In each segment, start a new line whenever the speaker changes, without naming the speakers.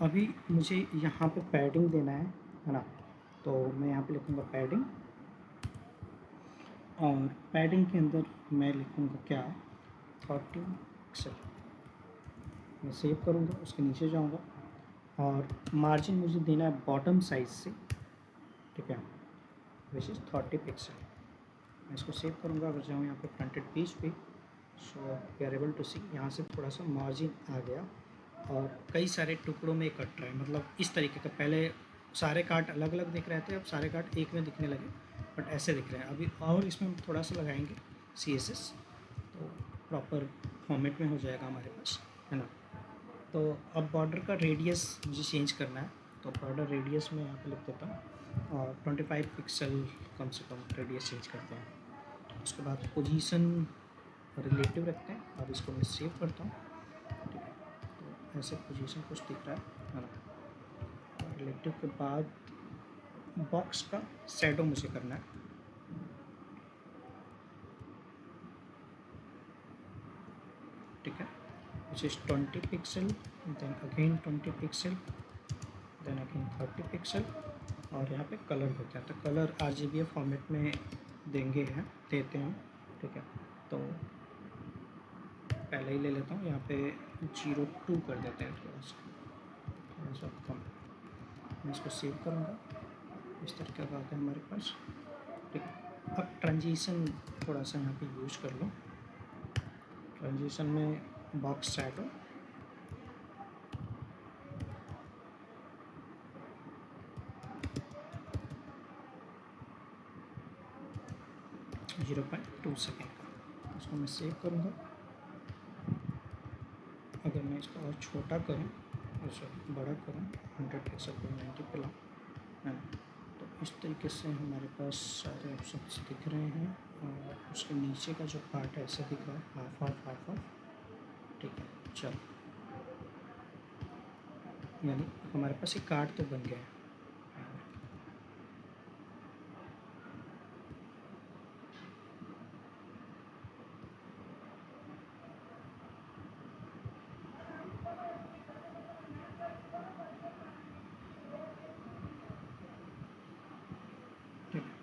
अभी मुझे यहाँ पे पैडिंग देना है ना, तो मैं यहाँ पे लिखूँगा पैडिंग, और पैडिंग के अंदर मैं लिखूँगा क्या, 30 पिक्सल। मैं सेव करूँगा, उसके नीचे जाऊँगा और मार्जिन मुझे देना है बॉटम साइज़ से, ठीक है, विच इज़ 30 पिक्सल। मैं इसको सेव करूँगा। अगर जाऊँ यहाँ पे फ्रंटेड पेज पे, so we are able to see, यहाँ से थोड़ा सा मार्जिन आ गया और कई सारे टुकड़ों में कट रहा है, मतलब इस तरीके का। पहले सारे कार्ड अलग अलग दिख रहे थे, अब सारे कार्ड एक में दिखने लगे, बट ऐसे दिख रहे हैं अभी। और इसमें थोड़ा सा लगाएंगे CSS, तो प्रॉपर फॉर्मेट में हो जाएगा हमारे पास, है ना। तो अब बॉर्डर का रेडियस मुझे चेंज करना है, तो बॉर्डर रेडियस में यहाँ पे लिख देता हूँ और 25 पिक्सल कम से कम रेडियस चेंज करते हैं। उसके बाद पोजीशन रिलेटिव रखते हैं, अब इसको मैं सेव करता हूँ, ठीक है। तो ऐसे पोजीशन कुछ दिख रहा है ना। रिलेटिव के बाद बॉक्स का शैडो मुझे करना है, ठीक है, which is 20 pixel, then again 20 pixel, then again 30 pixel, और यहाँ पे कलर देते हैं। तो कलर RGB फॉर्मेट में देते हैं, ठीक है। तो पहले ही ले लेता हूँ, यहाँ पे 02 कर देते हैं, थोड़ा सा कम। मैं इसको सेव करूँगा, इस तरीके का आता है हमारे पास, ठीक है। अब ट्रांजिशन थोड़ा सा यहाँ पे यूज कर लो। ट्रांजिशन में box shadow, zero point 2 second का, इसको मैं सेव करूँगा। अगर मैं इसको और छोटा करूँ, सॉरी बड़ा करूँ, 100 पिक्सल पर 90 पे लाऊँ, है ना, तो इस तरीके से हमारे पास सारे ऑप्शंस दिख रहे हैं। और उसके नीचे का जो पार्ट है ऐसा दिख रहा है, हाफ हाफ हाफ हाफ, ठीक है। चलो, यानी हमारे पास एक कार्ड तो बन गया है। ठीक है,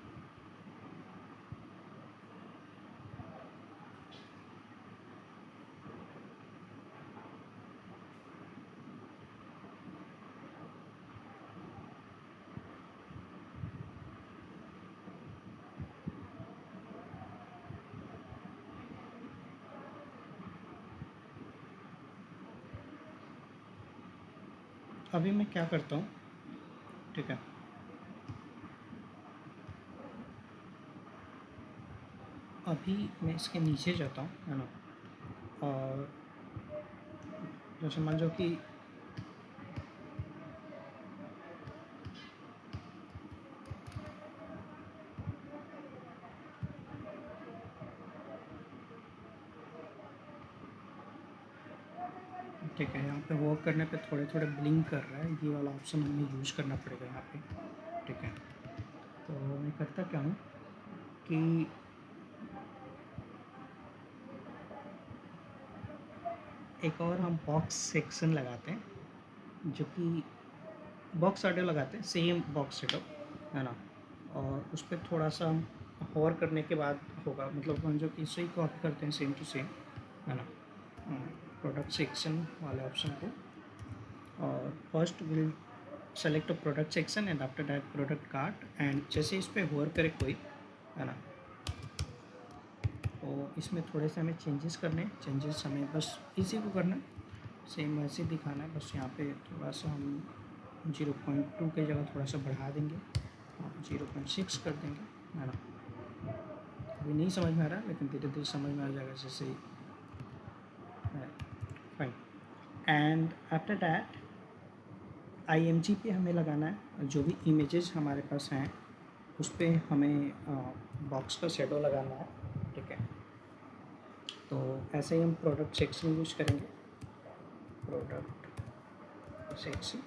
अभी मैं क्या करता हूँ, ठीक है, अभी मैं इसके नीचे जाता हूँ, है ना, और जैसे मान लो कि ठीक है, यहाँ पे वर्क करने पे थोड़े थोड़े ब्लिंक कर रहा है, ये वाला ऑप्शन हमें यूज करना पड़ेगा यहाँ पे, ठीक है। तो मैं करता क्या हूँ कि एक और हम बॉक्स सेक्शन लगाते हैं, जो कि बॉक्स शैडो लगाते हैं, सेम बॉक्स शैडो, है ना, और उस पर थोड़ा सा हम होवर करने के बाद होगा, मतलब हम जो कि इसे ही कॉपी करते हैं सेम टू सेम, है ना, प्रोडक्ट सेक्शन वाले ऑप्शन को, और first will select product section and after that product cart, and जैसे इस पर होवर करे कोई, है ना, तो इसमें थोड़े से हमें चेंजेस करने हैं। चेंजेस हमें बस इसी को करना है, सेम वैसे दिखाना है, बस यहाँ पे थोड़ा सा हम 0.2 की जगह थोड़ा सा बढ़ा देंगे, 0.6 कर देंगे, है ना। अभी नहीं समझ में आ रहा, लेकिन धीरे धीरे समझ में आ जाएगा, जैसे ही fine. And after that IMG पे हमें लगाना है, जो भी इमेजेस हमारे पास हैं उस पर हमें बॉक्स का शेडो लगाना है, ठीक है। तो ऐसे ही हम प्रोडक्ट सेक्शन यूज करेंगे, प्रोडक्ट सेक्शन,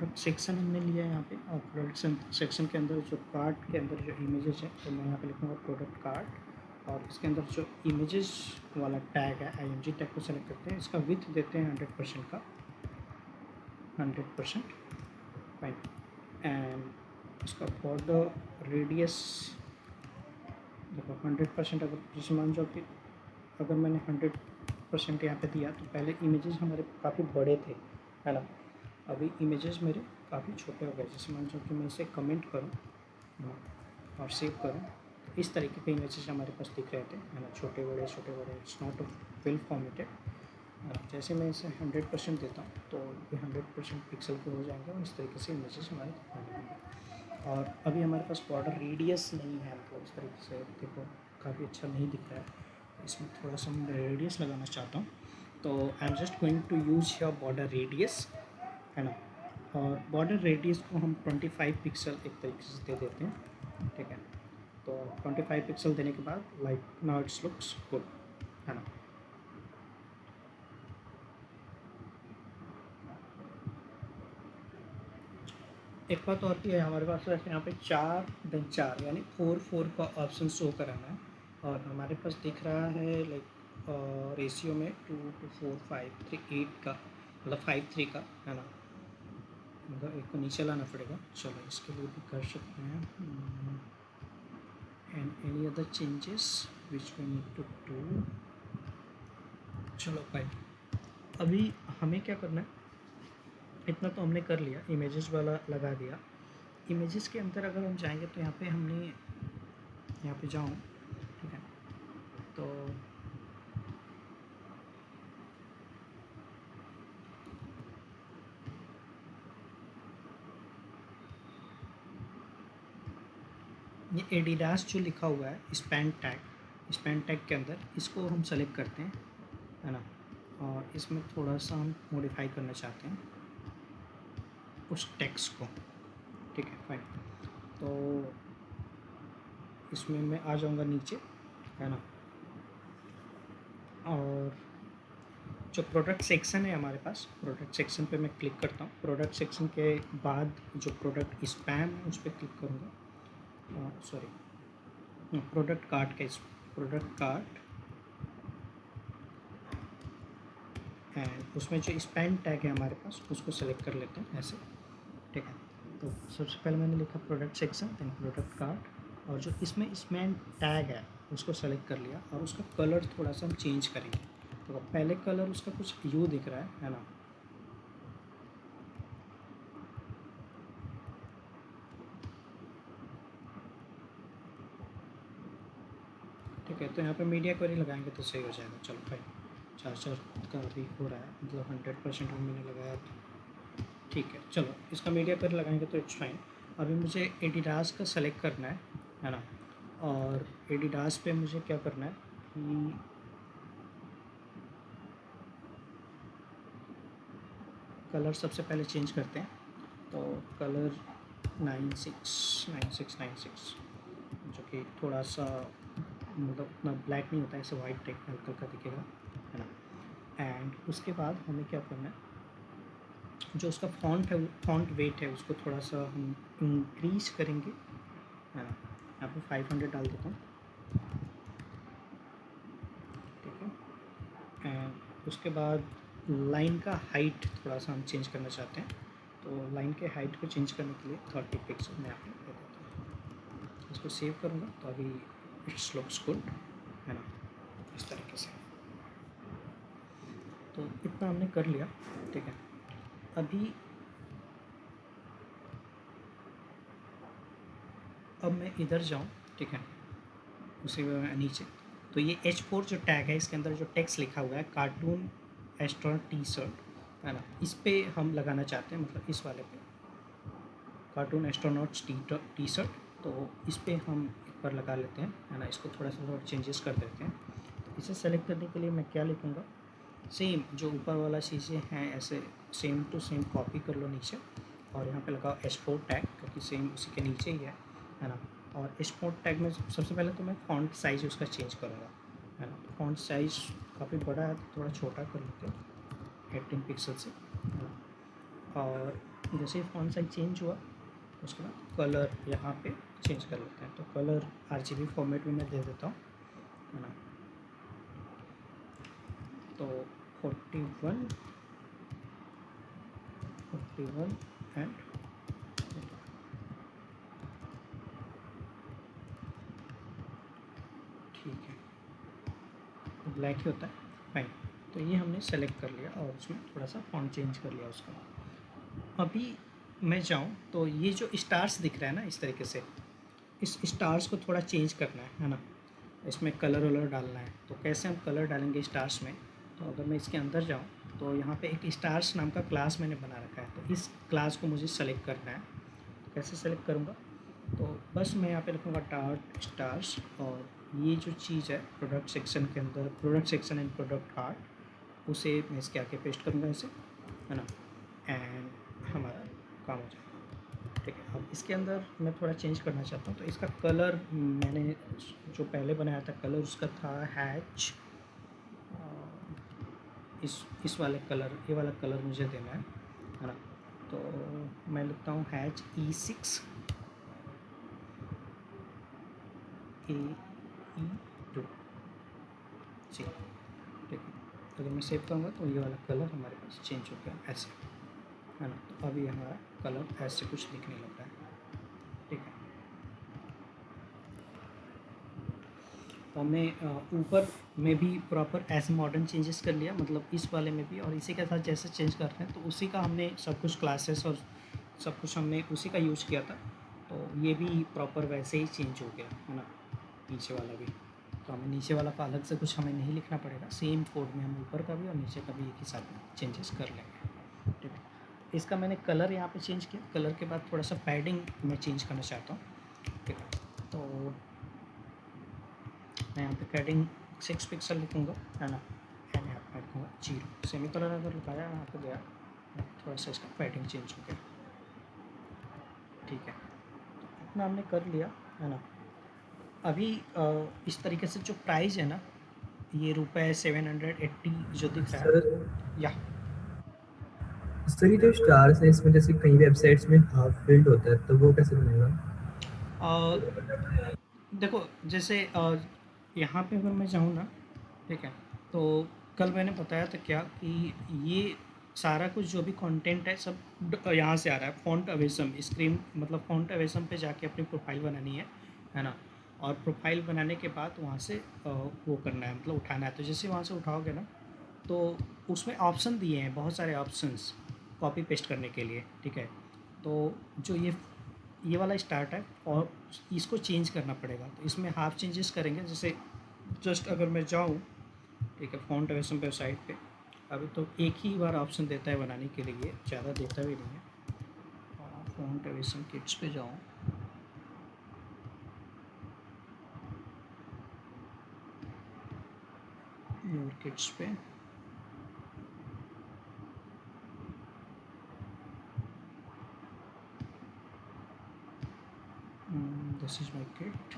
प्रोडक्ट सेक्शन हमने लिया है यहाँ पे, और प्रोडक्ट सेक्शन के अंदर जो कार्ट के अंदर जो इमेजेस है, तो मैं यहाँ पे लिखूँगा प्रोडक्ट कार्ट, और इसके अंदर जो इमेजेस वाला टैग है IMG टैग को सेलेक्ट करते हैं, इसका विथ देते हैं 100% का, 100%, फाइन। एंड इसका बॉर्डर रेडियस देखो 100%, अगर जैसे मान जाओ कि अगर मैंने 100% यहाँ पे दिया, तो पहले इमेजेस हमारे काफ़ी बड़े थे, है ना, अभी इमेजेस मेरे काफ़ी छोटे हो गए। जैसे मान जाओ कि मैं इसे कमेंट करूँ और सेव करूँ, तो इस तरीके के इमेजेस हमारे पास दिख रहे थे, है ना, छोटे बड़े, इट्स नॉट वेल फॉर्मेटेड। जैसे मैं इसे 100% देता हूँ, तो ये 100% पिक्सल के हो जाएंगे, और इस तरीके से इमेजेस हमारे दिखाने होंगे। और अभी हमारे पास बॉर्डर रेडियस नहीं है, मतलब इस तरीके से देखो काफ़ी अच्छा नहीं दिख रहा है, इसमें थोड़ा सा मैं रेडियस लगाना चाहता हूँ, तो I am just going to use your border radius, है ना, और बॉर्डर रेडियस को हम 25 पिक्सल एक तरीके से दे देते हैं, ठीक है। तो 25 पिक्सल देने के बाद like now it's looks good, है ना। एक बात और भी है हमारे पास, वैसे यहाँ पे 4 यानी 4 का ऑप्शन शो कराना है, और हमारे पास दिख रहा है लाइक रेशियो में 2 to 4 5 3 8 का, मतलब 5 3 का, है ना, मतलब एक को नीचे लाना पड़ेगा। चलो इसके लिए भी कर सकते हैं, and any other changes which we need to do. चलो भाई, अभी हमें क्या करना है, इतना तो हमने कर लिया, इमेजेस वाला लगा दिया। इमेजेस के अंदर अगर हम जाएंगे, तो यहाँ पे हमने, यहाँ पे जाऊँ, ठीक है, तो ये एडिडास जो लिखा हुआ है स्पैन टैग के अंदर, इसको हम सेलेक्ट करते हैं, है ना, और इसमें थोड़ा सा हम मॉडिफाई करना चाहते हैं उस टेक्स्ट को, ठीक है, फाइन। तो इसमें मैं आ जाऊंगा नीचे, है ना, और जो प्रोडक्ट सेक्शन है हमारे पास, प्रोडक्ट सेक्शन पे मैं क्लिक करता हूँ। प्रोडक्ट सेक्शन के बाद जो प्रोडक्ट स्पैम है उस पर क्लिक करूँगा, सॉरी, प्रोडक्ट कार्ट का, प्रोडक्ट कार्ट, एंड उसमें जो स्पैन टैग है हमारे पास, उसको सेलेक्ट कर लेते हैं ऐसे, ठीक है। तो सबसे पहले मैंने लिखा product section, then product cart, और जो इसमें स्पैन टैग है उसको सेलेक्ट कर लिया, और उसका कलर थोड़ा सा हम चेंज करेंगे। तो पहले कलर उसका कुछ यू दिख रहा है ना, ठीक है। तो यहाँ पे मीडिया क्वेरी लगाएंगे तो सही हो जाएगा। चलो भाई, 4 का अभी हो रहा है, मतलब 100% में मैंने लगाया, तो ठीक है। चलो इसका मीडिया क्वेरी लगाएंगे तो इट्स फाइन। अभी मुझे एडिडास का सेलेक्ट करना है ना, और एडिडास पे मुझे क्या करना है कि कलर सबसे पहले चेंज करते हैं। तो कलर 969696, जो कि थोड़ा सा मतलब उतना ब्लैक नहीं होता है, ऐसे वाइट टाइप का हल्का हल्का दिखेगा, है ना। एंड उसके बाद हमें क्या करना है, जो उसका फॉन्ट है, फॉन्ट वेट है, उसको थोड़ा सा हम इंक्रीज करेंगे, है ना। यहाँ पे 500 डाल देता हूँ, ठीक है। एंड उसके बाद लाइन का हाइट थोड़ा सा हम चेंज करना चाहते हैं, तो लाइन के हाइट को चेंज करने के लिए 30 पिक्सल मैं यहाँ पे दे देता हूँ। इसको सेव करूँगा तो अभी इट्स लुक्स गुड, है ना, इस तरीके से। तो इतना हमने कर लिया, ठीक है। अभी अब मैं इधर जाऊँ, ठीक है, उसी में नीचे, तो ये H4 जो टैग है, इसके अंदर जो टेक्स्ट लिखा हुआ है कार्टून एस्ट्रोनॉट टी शर्ट, है ना, इस पे हम लगाना चाहते हैं, मतलब इस वाले पे, कार्टून एस्ट्रोनॉट्स टी शर्ट, तो इस पे हम एक बार लगा लेते हैं, है ना। इसको थोड़ा चेंजेस कर देते हैं। तो इसे सेलेक्ट करने के लिए मैं क्या लिखूँगा, सेम जो ऊपर वाला चीज़ें हैं ऐसे सेम टू सेम कॉपी कर लो नीचे, और यहाँ पे लगाओ H4 टैग, क्योंकि सेम उसी के नीचे ही है ना। और H4 टैग में सबसे पहले तो मैं फॉन्ट साइज़ उसका चेंज करूँगा, है ना। फॉन्ट साइज़ काफ़ी बड़ा है, तो थोड़ा छोटा कर लेते हैं 18 पिक्सल से, है ना। और जैसे ही फॉन्ट साइज चेंज हुआ उसके बाद कलर यहाँ पे चेंज कर लेते हैं। तो कलर RGB फॉर्मेट में मैं दे देता हूँ, है ना। तो 41 एंड ठीक है, ब्लैक ही होता है, फाइन। तो ये हमने सेलेक्ट कर लिया और उसमें थोड़ा सा फॉन्ट चेंज कर लिया उसका। अभी मैं जाऊँ तो ये जो स्टार्स दिख रहा है ना इस तरीके से, इस स्टार्स को थोड़ा चेंज करना है ना। इसमें कलर वलर डालना है। तो कैसे हम कलर डालेंगे स्टार्स में, तो अगर मैं इसके अंदर जाऊँ तो यहाँ पे एक स्टार्स नाम का क्लास मैंने बना रखा है। तो इस क्लास को मुझे सेलेक्ट करना है। तो कैसे सेलेक्ट करूँगा, तो बस मैं यहाँ पे लिखूँगा डॉट स्टार्स, और ये जो चीज़ है प्रोडक्ट सेक्शन के अंदर, product section and product art, उसे मैं इसके आके पेस्ट करूँगा ऐसे, है ना। एंड हमारा काम हो जाएगा। ठीक है, अब इसके अंदर मैं थोड़ा चेंज करना चाहता हूँ। तो इसका कलर मैंने जो पहले बनाया था कलर उसका था हैच, इस वाले कलर, ये वाला कलर मुझे देना है ना। तो मैं लिखता हूँ हैच E6 AE2 जी। ठीक है, अगर मैं सेव करूँगा तो ये वाला कलर हमारे पास चेंज हो गया ऐसे, है ना। तो अभी हमारा कलर ऐसे कुछ दिखने लग रहा है। ठीक है, और मैं ऊपर में भी प्रॉपर ऐसे मॉडर्न चेंजेस कर लिया, मतलब इस वाले में भी, और इसी के साथ जैसे चेंज कर रहे हैं तो उसी का हमने सब कुछ क्लासेस और सब कुछ हमने उसी का यूज़ किया था। तो ये भी प्रॉपर वैसे ही चेंज हो गया, है ना, नीचे वाला भी। तो हमें नीचे वाला का अलग से कुछ हमें नहीं लिखना पड़ेगा, सेम कोड में हम ऊपर का भी और नीचे का भी एक ही साथ में चेंजेस कर लेंगे। ठीक है, इसका मैंने कलर यहाँ पे चेंज किया। कलर के बाद थोड़ा सा पैडिंग मैं चेंज करना चाहता हूँ। ठीक है, तो मैं यहाँ पे पैडिंग 6 पिक्सल लिखूँगा, है ना। एंड यहाँ पे लिखूँगा 0, सेमी कलर अगर लगाया यहाँ पे गया, थोड़ा सा इसका पैडिंग चेंज हो गया। ठीक है, इतना हमने कर लिया, है ना। अभी इस तरीके से जो प्राइस है ना, ये रुपए 780 जो दिख रहा
सर
है या
सर ये जो स्टार्स है इसमें जैसे कई वेबसाइट्स में हाफ फिल्ड होता है तो वो कैसे बनेगा?
अ, देखो जैसे यहाँ पे अगर मैं जाऊँ ना, ठीक है, तो कल मैंने बताया था क्या कि ये सारा कुछ जो भी कंटेंट है सब यहाँ से आ रहा है। फ़ॉन्ट अवेसम स्क्रीन, मतलब फ़ॉन्ट अवेसम पे जाके अपनी प्रोफाइल बनानी है ना। और प्रोफाइल बनाने के बाद वहाँ से वो करना है, मतलब उठाना है। तो जैसे वहाँ से उठाओगे ना, तो उसमें ऑप्शन दिए हैं, बहुत सारे ऑप्शंस कॉपी पेस्ट करने के लिए। ठीक है, तो जो ये वाला स्टार्ट है और इसको चेंज करना पड़ेगा। तो इसमें हाफ चेंजेस करेंगे। जैसे जस्ट अगर मैं जाऊँ, ठीक है, फ़ॉन्ट अवेसम वेबसाइट पे, अभी तो एक ही बार ऑप्शन देता है बनाने के लिए, ज़्यादा देता भी नहीं है। फ़ॉन्ट अवेसम किट्स पे जाऊँ, न्यू किट्स पे, दिस इज़ माई किट।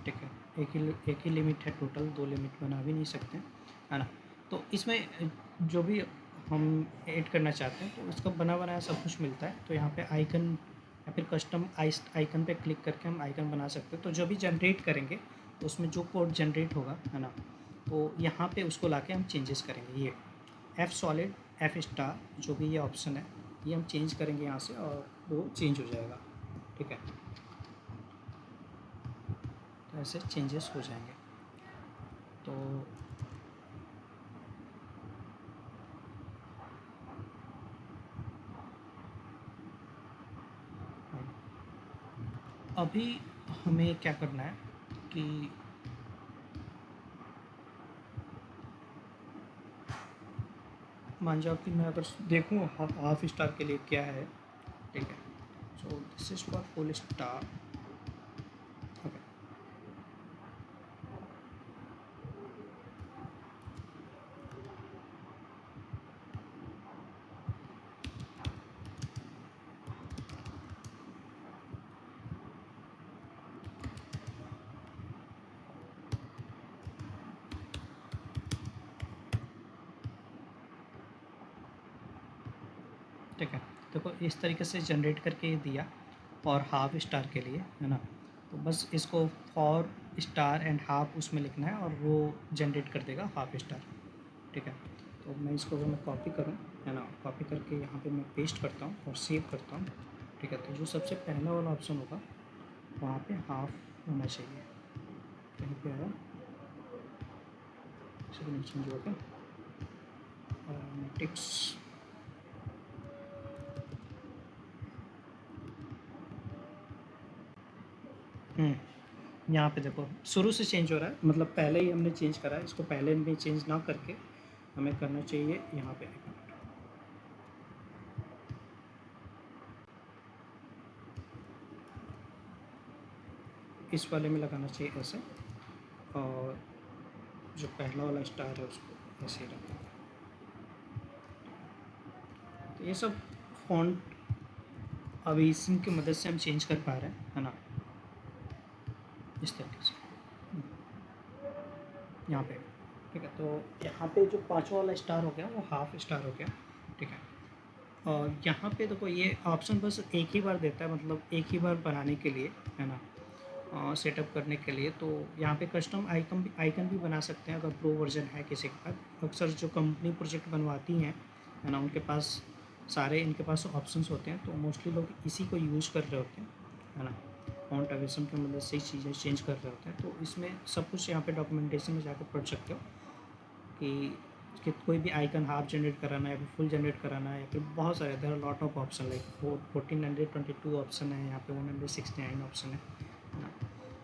ठीक है, एक ही लिमिट है टोटल, 2 लिमिट बना भी नहीं सकते, है ना। तो इसमें जो भी हम ऐड करना चाहते हैं तो उसका बना बनाया सब कुछ मिलता है। तो यहाँ पे आइकन या फिर कस्टम आइकन पे क्लिक करके हम आइकन बना सकते हैं। तो जो भी जनरेट करेंगे तो उसमें जो कोड जनरेट होगा, है ना, तो यहाँ पे उसको लाके हम चेंजेस करेंगे। ये एफ सॉलिड, एफ स्टार, जो भी ये ऑप्शन है ये हम चेंज करेंगे यहाँ से और वो चेंज हो जाएगा। ठीक है, तो ऐसे चेंजेस हो जाएंगे। तो अभी हमें क्या करना है कि मान जाओ कि मैं अगर देखूँ हाफ स्टार के लिए क्या है। ठीक है, so this is for full star. Okay, ठीक है। देखो इस तरीके से जनरेट करके ये दिया और हाफ स्टार के लिए, है ना। तो बस इसको फॉर स्टार एंड हाफ उसमें लिखना है और वो जनरेट कर देगा हाफ स्टार। ठीक है। तो मैं इसको अगर मैं कॉपी करूँ, है ना, कॉपी करके यहाँ पे मैं पेस्ट करता हूँ और सेव करता हूँ। ठीक है। तो जो सबसे पहला वाला ऑप्शन होगा वहाँ पे हाफ होना चाहिए, कहीं पे आया नीचे जो होगा टिप्स। यहाँ पे देखो शुरू से चेंज हो रहा है, मतलब पहले ही हमने चेंज करा है, इसको पहले में चेंज ना करके हमें करना चाहिए यहाँ पे। इस वाले में लगाना चाहिए ऐसे, और जो पहला वाला स्टार है उसको ऐसे ही रखना। तो ये सब फॉन्ट अभी इसी की मदद से हम चेंज कर पा रहे हैं, है ना, इस तरीके से यहाँ पे। ठीक है। तो यहाँ पे जो पाँचवा वाला स्टार हो गया वो हाफ स्टार हो गया। ठीक है। और यहाँ पे देखो ये ऑप्शन बस एक ही बार देता है, मतलब एक ही बार बनाने के लिए, है ना, सेटअप करने के लिए। तो यहाँ पे कस्टम आइकन भी बना सकते हैं अगर प्रो वर्जन है किसी के पास। अक्सर जो कंपनी प्रोजेक्ट बनवाती हैं, है ना, उनके पास सारे इनके पास ऑप्शंस होते हैं, तो मोस्टली लोग इसी को यूज़ कर रहे होते हैं, है ना। फॉन्ट एवेशन की मदद से ही चीज़ें चेंज कर रहे होते हैं। तो इसमें सब कुछ यहाँ पे डॉक्यूमेंटेशन में जाकर पढ़ सकते हो कि कोई भी आइकन हाफ जनरेट कराना है या फिर फुल जनरेट कराना है, या फिर बहुत सारे there are lot of option, like 1422 option है, यहाँ पे 169 ऑप्शन है ना।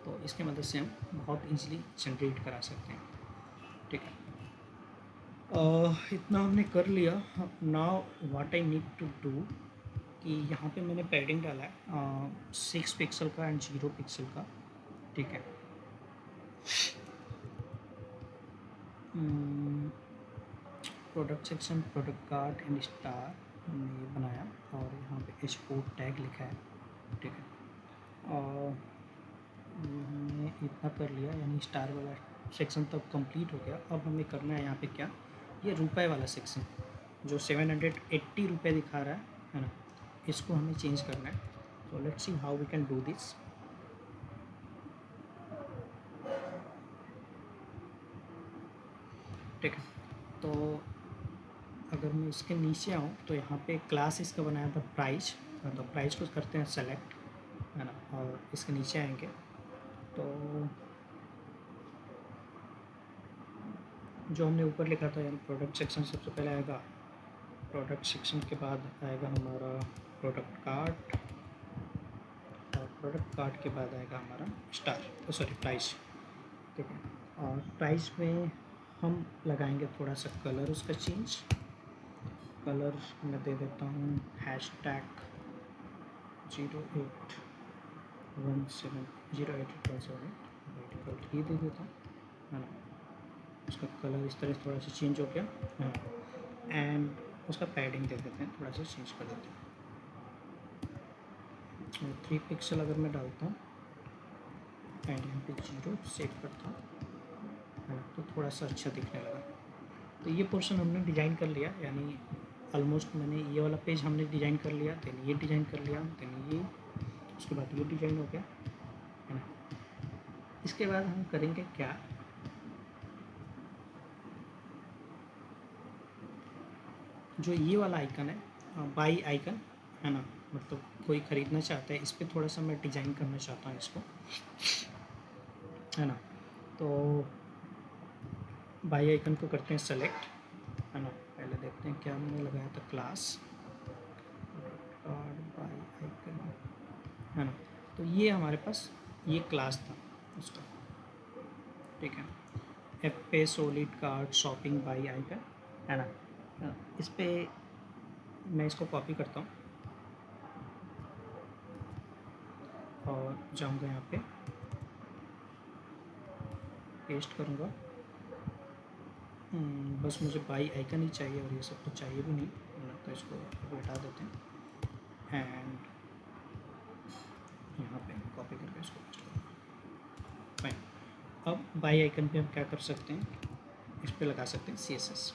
तो इसके मदद से हम बहुत ईजिली जनरेट करा सकते हैं। ठीक है। इतना हमने कर लिया। Now what I need to do कि यहाँ पे मैंने पैडिंग डाला है 6 पिक्सल का एंड 0 पिक्सल का। ठीक है। Product section, product card and star हमने ये बनाया और यहाँ पे एक्सपोर्ट टैग लिखा है। ठीक है। और ये हमने इतना कर लिया, यानी स्टार वाला सेक्शन तब कंप्लीट हो गया। अब हमें करना है यहाँ पे क्या, ये रुपए वाला सेक्शन जो 780 रुपये दिखा रहा है ना, इसको हमें चेंज करना है। तो let's see how we can do this. ठीक है। तो अगर मैं इसके नीचे आऊँ तो यहाँ पे क्लास इसका बनाया था प्राइस, तो प्राइस को करते हैं सेलेक्ट, है ना, और इसके नीचे आएंगे तो जो हमने ऊपर लिखा था, यानी प्रोडक्ट सेक्शन सबसे पहले आएगा। प्रोडक्ट सेक्शन के बाद आएगा हमारा प्रोडक्ट कार्ड, और प्रोडक्ट कार्ड के बाद आएगा हमारा स्टार, सॉरी प्राइस। ठीक है। और प्राइस में हम लगाएंगे थोड़ा सा कलर उसका चेंज। कलर मैं दे देता हूँ हैशटैग 0817 ये दे देता हूँ, है ना। उसका कलर इस तरह से थोड़ा सा चेंज हो गया, हाँ। एंड उसका पैडिंग दे देते हैं, थोड़ा सा चेंज कर देते हैं। 3 पिक्सल अगर मैं डालता हूँ एंड यहाँ पे 0 सेट करता हूँ, है ना, तो थोड़ा सा अच्छा दिखने लगा। तो ये पोर्शन हमने डिज़ाइन कर लिया, यानी ऑलमोस्ट मैंने ये वाला पेज हमने डिज़ाइन कर लिया, देन ये डिज़ाइन कर लिया, देन ये, उसके बाद ये डिज़ाइन हो गया, है ना। इसके बाद हम करेंगे क्या, जो ये वाला आइकन है बाई आइकन, है ना, मतलब कोई ख़रीदना चाहता है, इस पर थोड़ा सा मैं डिज़ाइन करना चाहता हूँ इसको, है ना। तो बाई आइकन को करते हैं सेलेक्ट, है ना। पहले देखते हैं क्या हमने लगाया था, क्लास कार्ड बाई आइकन, है ना। तो ये हमारे पास ये क्लास था उसका। ठीक है। एफ पे solid card shopping by icon, है ना। इस पे मैं इसको कॉपी करता हूँ और जाऊँगा यहाँ पे पेस्ट करूँगा। बस मुझे बाई आइकन ही चाहिए और ये सब तो चाहिए भी नहीं, है ना। तो इसको हटा देते हैं एंड यहाँ पे कॉपी करके इसको पेस्ट करूँगा। फाइन। अब बाई आइकन पे हम क्या कर सकते हैं, इस पे लगा सकते हैं CSS।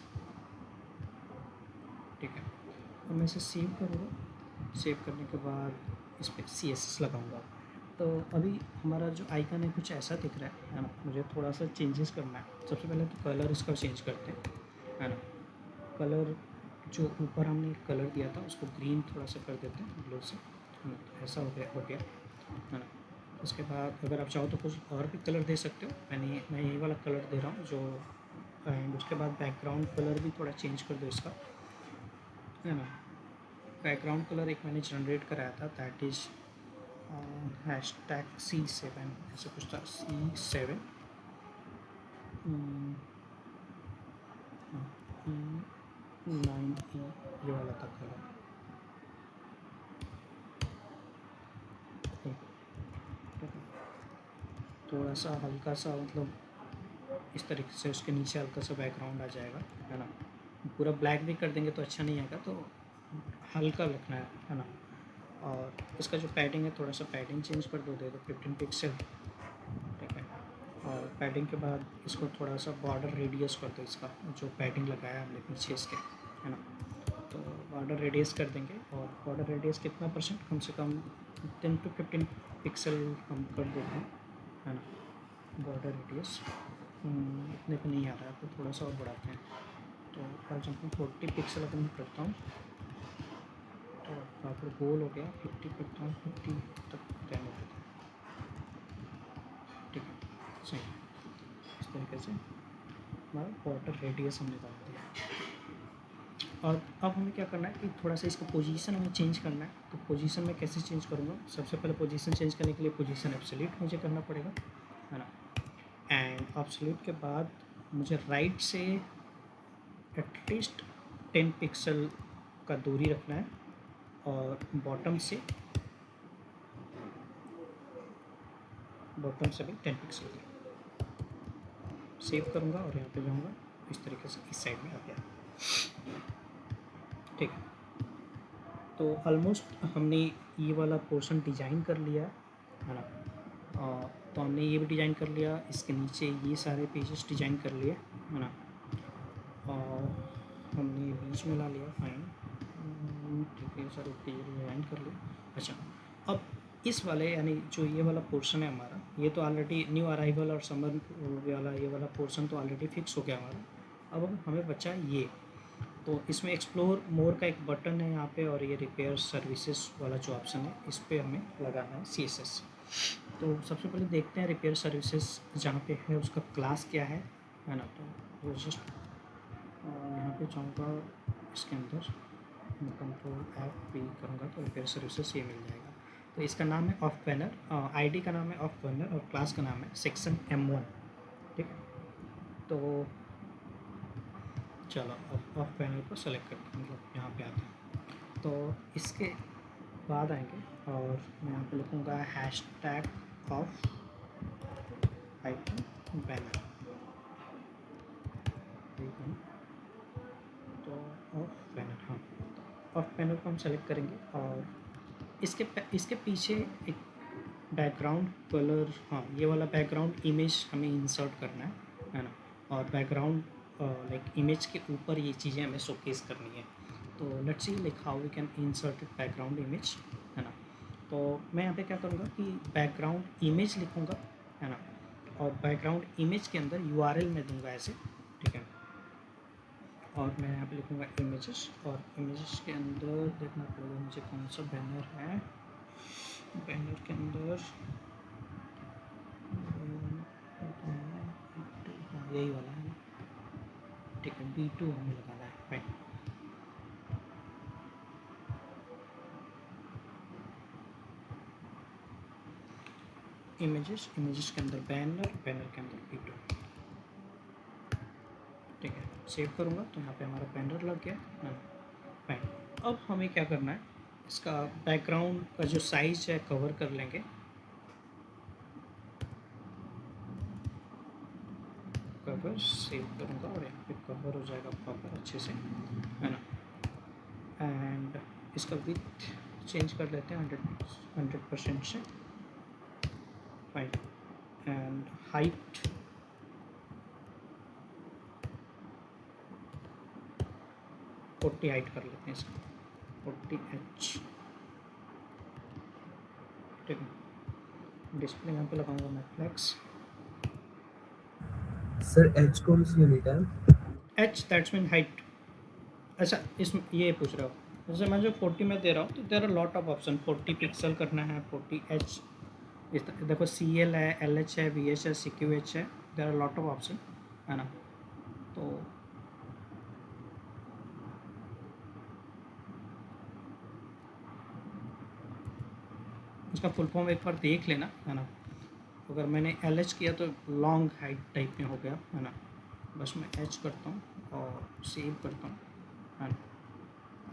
ठीक है। अब मैं इसे सेव करूँगा। सेव करने के बाद इस पर CSS लगाऊंगा। तो अभी हमारा जो आइकन है कुछ ऐसा दिख रहा है ना। मुझे थोड़ा सा चेंजेस करना है। सबसे पहले तो कलर इसका चेंज करते हैं, है ना। कलर जो ऊपर हमने कलर दिया था उसको ग्रीन थोड़ा सा कर देते हैं, ब्लू से, है ना। ऐसा हो गया, है ना। उसके बाद अगर आप चाहो तो कुछ और भी कलर दे सकते हो। मैं यही वाला कलर दे रहा हूँ जो। एंड उसके बाद बैकग्राउंड कलर भी थोड़ा चेंज कर दो इसका, है ना। बैकग्राउंड कलर एक मैंने जनरेट कराया था, दैट इज़ #C7 ऐसा कुछ था, C7 E9E, ये वाला था कलर। थोड़ा सा हल्का सा मतलब इस तरीके से उसके नीचे हल्का सा बैकग्राउंड आ जाएगा, है ना। पूरा ब्लैक भी कर देंगे तो अच्छा नहीं आएगा, तो हल्का रखना है ना। और इसका जो पैडिंग है थोड़ा सा पैडिंग चेंज कर दो, दे दो 15 पिक्सल, ठीक है। और पैडिंग के बाद इसको थोड़ा सा बॉर्डर रेडियस कर दो इसका, जो पैडिंग लगाया हमने पीछे इसके, है ना। तो बॉर्डर रेडियस कर देंगे। और बॉर्डर रेडियस कितना परसेंट, कम से कम 10 to 15 पिक्सल हम कर देते हैं, है ना। बॉर्डर रेडियस इतने पे नहीं आ रहा है तो थोड़ा सा और बढ़ाते हैं। तो फॉर एग्जाम्पल 40 पिक्सल अगर मैं करता हूँ तो यहाँ पर गोल हो गया, 50 करता हूँ, 50 तक रहने देता हूँ, ठीक है। सही, इस तरीके से हमारा बॉर्डर रेडियस हमने डाल दिया। और अब हमें क्या करना है कि थोड़ा सा इसका पोजीशन हमें चेंज करना है। तो पोजीशन में कैसे चेंज करूँगा, सबसे पहले पोजीशन चेंज करने के लिए पोजीशन एब्सोल्यूट मुझे करना पड़ेगा, है ना। एंड एब्सोल्यूट के बाद मुझे राइट से एटलीस्ट 10 पिक्सल का दूरी रखना है, और बॉटम से भी 10 पिक्सल की। सेव करूँगा और यहाँ पे जाऊँगा, इस तरीके से इस साइड में आ गया, ठीक है। तो ऑलमोस्ट हमने ये वाला पोर्शन डिज़ाइन कर लिया, है ना। तो हमने ये भी डिज़ाइन कर लिया, इसके नीचे ये सारे पेजेस डिज़ाइन कर लिए, है ना। और हमने बीच में ला लिया, फाइन, ठीक है। सारे पेज डिज़ाइन कर लिए। अच्छा, अब इस वाले यानी जो ये वाला पोर्शन है हमारा, ये तो ऑलरेडी न्यू अराइवल और समर वाला ये वाला पोर्शन तो ऑलरेडी फिक्स हो गया हमारा। अब हमें बचा ये। तो इसमें एक्सप्लोर मोर का एक बटन है यहाँ पे, और ये रिपेयर सर्विसेज वाला जो ऑप्शन है इस पर हमें लगाना है CSS। तो सबसे पहले देखते हैं रिपेयर सर्विसेज जहाँ पे है उसका क्लास क्या है ना। तो वो जस्ट यहाँ पे जाऊँगा, इसके अंदर Ctrl+F करूँगा तो रिपेयर सर्विसेज ये मिल जाएगा। तो इसका नाम है ऑफ बैनर, ID का नाम है ऑफ बैनर, और क्लास का नाम है सेक्शन M1, ठीक है। तो चलो अब ऑफ पैनल को सेलेक्ट करके मतलब यहाँ पे आते हैं। तो इसके बाद आएंगे और मैं यहाँ पे लिखूँगा #ऑफ बैनर, तो ऑफ बैनर, हाँ। ऑफ पैनल को हम सेलेक्ट करेंगे और इसके पीछे एक बैकग्राउंड कलर, हाँ, ये वाला बैकग्राउंड इमेज हमें इंसर्ट करना है ना। और बैकग्राउंड लाइक इमेज के ऊपर ये चीज़ें हमें शोकेस करनी है। तो let's see like how we can insert background image, है ना। तो मैं यहाँ पे क्या करूँगा कि बैकग्राउंड इमेज लिखूँगा, है ना। और बैकग्राउंड इमेज के अंदर URL में दूंगा ऐसे, ठीक है। और मैं यहाँ पे लिखूँगा इमेजेस, और इमेजेस के अंदर देखना पड़ेगा मुझे कौन सा बैनर है। बैनर के अंदर यही वाला है ना, ठीक है। B2 हमें लगाना है, फाइन। इमेजेस के अंदर बैनर, बैनर के अंदर B2, ठीक है। सेव करूँगा तो यहाँ पे हमारा बैनर लग गया, हाँ, फाइन। अब हमें क्या करना है, इसका बैकग्राउंड का जो साइज है कवर कर लेंगे। कवर सेव करूँगा और यहाँ पे कवर हो जाएगा प्रॉपर अच्छे से, है ना। एंड इसका विड्थ चेंज कर लेते हैं 100% से, फाइन। एंड हाइट 40 हाइट कर लेते हैं इसका, 40H, ठीक है। डिस्प्ले यहाँ पे लगाऊंगा मैं फ्लेक्स।
सर एच कौन सी यूनिट है?
H that's mean height. अच्छा, इसमें ये पूछ रहा हो, जैसे मैं जो 40 में दे रहा हूँ तो there are lot of option. 40 pixel करना है, 40H, इस देखो CL है, LH है, VH है, CQH है, there are lot of option, है ना। तो इसका फुल फॉर्म एक बार देख लेना, है ना। अगर मैंने LH किया तो लॉन्ग हाइट टाइप में हो गया, है ना। बस मैं H करता हूँ और सेव करता हूँ, है ना।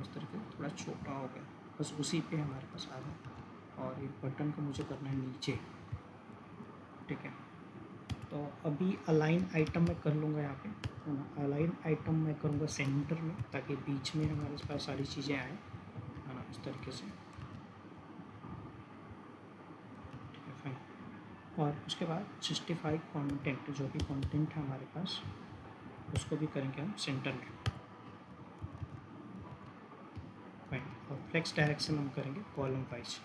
इस तरीके थोड़ा छोटा हो गया, बस उसी पे हमारे पास आ रहा है। और ये बटन को मुझे करना है नीचे, ठीक है। तो अभी अलाइन आइटम मैं कर लूँगा यहाँ पे, है ना। अलाइन आइटम मैं करूँगा सेंटर में, ताकि बीच में हमारे पास सारी चीज़ें आए, है ना, इस तरीके से, ठीक है, फाइन। और उसके बाद जस्टिफाई कंटेंट, जो भी कंटेंट है हमारे पास उसको भी करेंगे हम सेंटर में, फाइन। और फ्लेक्स डायरेक्शन हम करेंगे कॉलम वाइज,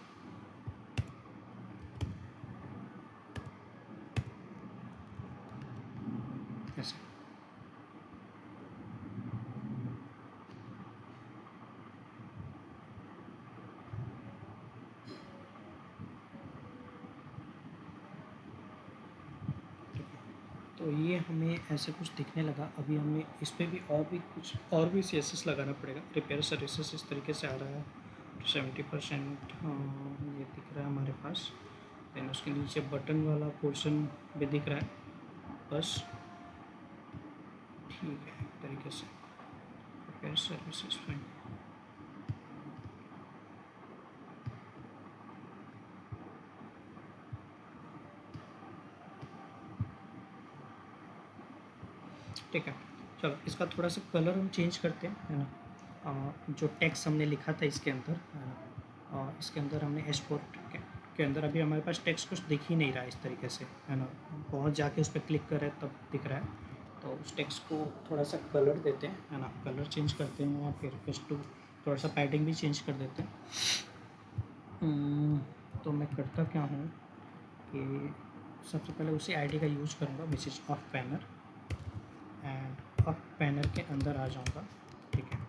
ऐसे। तो ये हमें ऐसे कुछ दिखने लगा। अभी हमें इस पर भी और भी CSS लगाना पड़ेगा। रिपेयर सर्विसेज इस तरीके से आ रहा है, 70% ये दिख रहा है हमारे पास। देन उसके नीचे बटन वाला पोर्शन भी दिख रहा है, बस ठीक है एक तरीके से। Repair services fine. ठीक है, चलो इसका थोड़ा सा कलर हम चेंज करते हैं, है ना। जो टेक्स्ट हमने लिखा था इसके अंदर, है ना, इसके अंदर हमने एक्सपोर्ट के अंदर अभी हमारे पास टेक्स्ट कुछ दिख ही नहीं रहा है इस तरीके से, है ना। बहुत जाके उस पर क्लिक करें तब दिख रहा है। तो उस टेक्स्ट को थोड़ा सा कलर देते हैं, है ना, कलर चेंज करते हैं, या फिर H2 थोड़ा सा पैडिंग भी चेंज कर देते हैं। तो मैं करता क्या हूँ कि सबसे पहले उसी आईडी का यूज़ करूँगा, which is of banner, and of banner के अंदर आ जाऊँगा, ठीक है।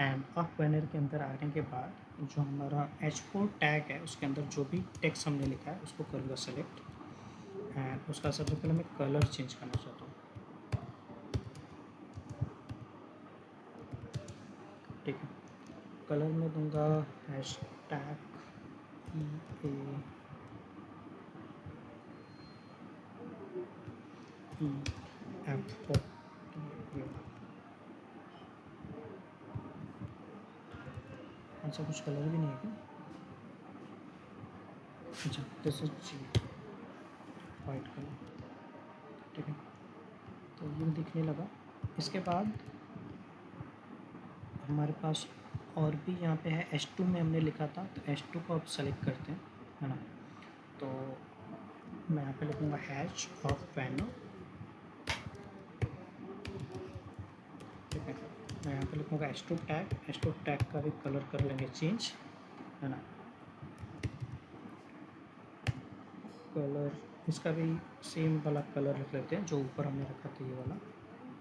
एंड ऑफ पैनर के अंदर आने के बाद जो हमारा H4 टैग है उसके अंदर जो भी टेक्स्ट हमने लिखा है उसको करूँगा सेलेक्ट, एंड उसका सबसे पहले मैं कलर चेंज करना चाहता हूँ, ठीक है। कलर में दूंगा हैशटैग EAF, ऐसा कुछ कलर भी नहीं है क्या? अच्छा, दिस इज जी वाइट कलर, ठीक है। तो ये दिखने लगा। इसके बाद हमारे पास और भी यहाँ पे है, H2 में हमने लिखा था, तो H2 को अब सेलेक्ट करते हैं, है ना। तो मैं यहाँ पे लिखूँगा हैश ऑफ पैनल, ठीक है। मैं यहाँ पे लिखूँगा H2 टैग का भी कलर कर लेंगे चेंज, है ना। कलर इसका भी सेम वाला कलर रख लेते हैं जो ऊपर हमने रखा था, ये वाला।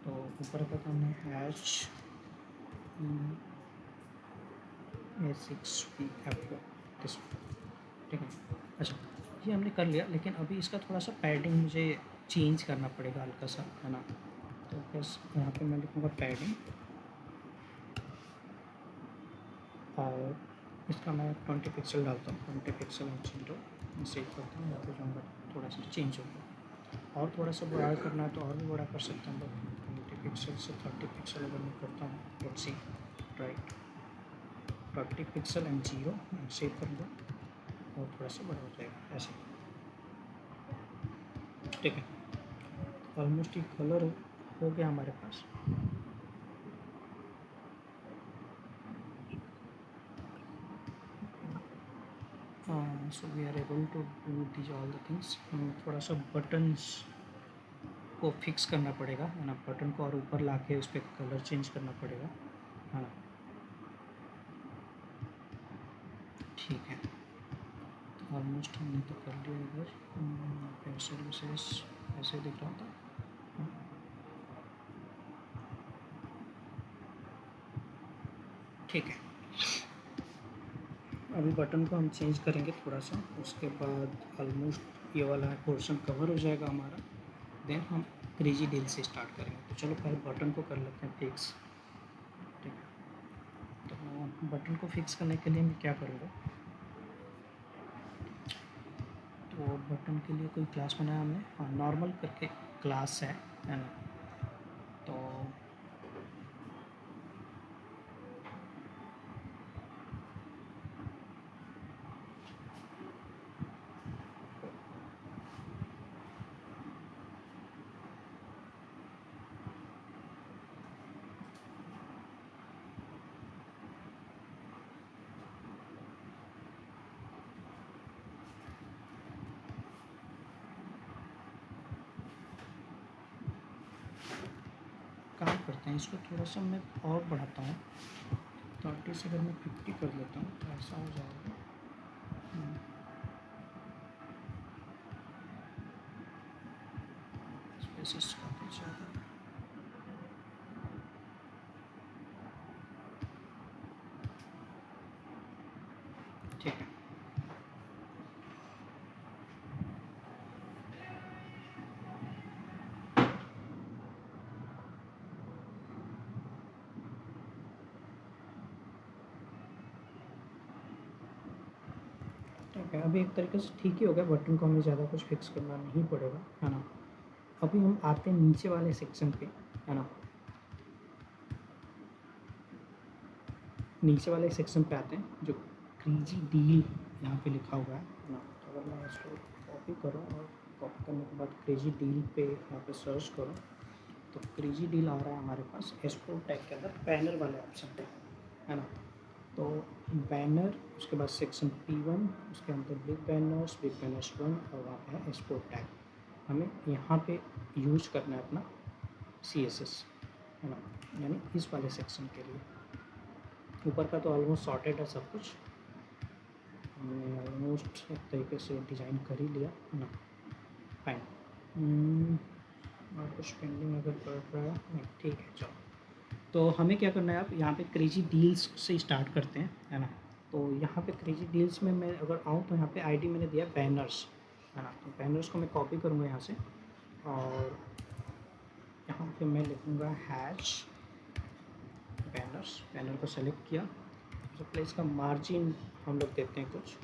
तो ऊपर रखा था हमने हैश A6PF, ठीक है। अच्छा, ये हमने कर लिया, लेकिन अभी इसका थोड़ा सा पैडिंग मुझे चेंज करना पड़ेगा हल्का सा, है ना। तो बस यहाँ पे मैं लिखूँगा पैडिंग, और इसका मैं 20 पिक्सल डालता हूँ, 20 पिक्सल एंड 0, मैं सेव करता हूँ। यहाँ पे जाऊँगा थोड़ा सा चेंज हो गया, और थोड़ा सा बड़ा करना है तो और भी बड़ा कर सकता हूँ, बट 20 पिक्सल से 30 पिक्सल अगर मैं करता हूँ, let's see, right, 30 pixel and 0, save कर दो और थोड़ा सा बड़ा हो जाएगा ऐसे, ठीक है। ऑलमोस्ट ये कलर हो गया हमारे पास। So we are able to do these all the things. थोड़ा सा बटन्स को फिक्स करना पड़ेगा, है ना। बटन को और ऊपर ला के उस पर कलर चेंज करना पड़ेगा, है ना। ठीक है, ऑलमोस्ट हमने तो कर लिया इधर। फिर सर्विसेस ऐसे दिख रहा था। ठीक है, अभी बटन को हम चेंज करेंगे थोड़ा सा, उसके बाद ऑलमोस्ट ये वाला पोर्शन कवर हो जाएगा हमारा। देन हम क्रेजी डील से स्टार्ट करेंगे। तो चलो पहले बटन को कर लेते हैं फिक्स। ठीक है, तो बटन को फिक्स करने के लिए मैं क्या करूँगा, तो बटन के लिए कोई क्लास बनाया हमने, हाँ नॉर्मल करके क्लास है ना। तो काम करते हैं, इसको थोड़ा सा मैं और बढ़ाता हूँ। 30 से अगर मैं 50 कर लेता हूँ तो ऐसा हो जाएगा। स्पेसिस काफ़ी ज़्यादा है। ठीक है, ठीक है, अभी एक तरीके से ठीक ही हो गया। बटन को हमें ज़्यादा कुछ फिक्स करना नहीं पड़ेगा, है ना। अभी हम आते हैं नीचे वाले सेक्शन पे, है ना। नीचे वाले सेक्शन पे आते हैं, जो क्रेजी डील यहाँ पे लिखा हुआ है ना। तो अगर मैं इसको कॉपी करूँ और कॉपी करने के बाद क्रेजी डील पे यहाँ पे सर्च करूँ, तो क्रेजी डील आ रहा है हमारे पास एक्सपोर्ट टैग के अंदर बैनर वाले ऑप्शन पे, है ना। तो बैनर, उसके बाद सेक्शन P1, उसके अंदर बिग बैनर्स 1 और वहाँ पे है एक्सपोर्ट टैग। हमें यहाँ पे यूज करना है अपना CSS, है ना, यानी इस वाले सेक्शन के लिए। ऊपर का तो ऑलमोस्ट सॉर्टेड है सब कुछ, हमने ऑलमोस्ट एक तरीके से डिज़ाइन कर ही लिया, है ना। फाइन, और कुछ पेंडिंग अगर पड़ रहा है नहीं, ठीक है चलो। तो हमें क्या करना है, आप यहाँ पे क्रेजी डील्स से स्टार्ट करते हैं, है ना। तो यहाँ पे क्रेजी डील्स में मैं अगर आऊँ तो यहाँ पे आईडी मैंने दिया बैनर्स, है ना। तो बैनर्स को मैं कॉपी करूँगा यहाँ से, और यहाँ पे मैं लिखूँगा हैश बैनर्स। बैनर को सेलेक्ट किया, तो प्लेस का मार्जिन हम लोग देते हैं कुछ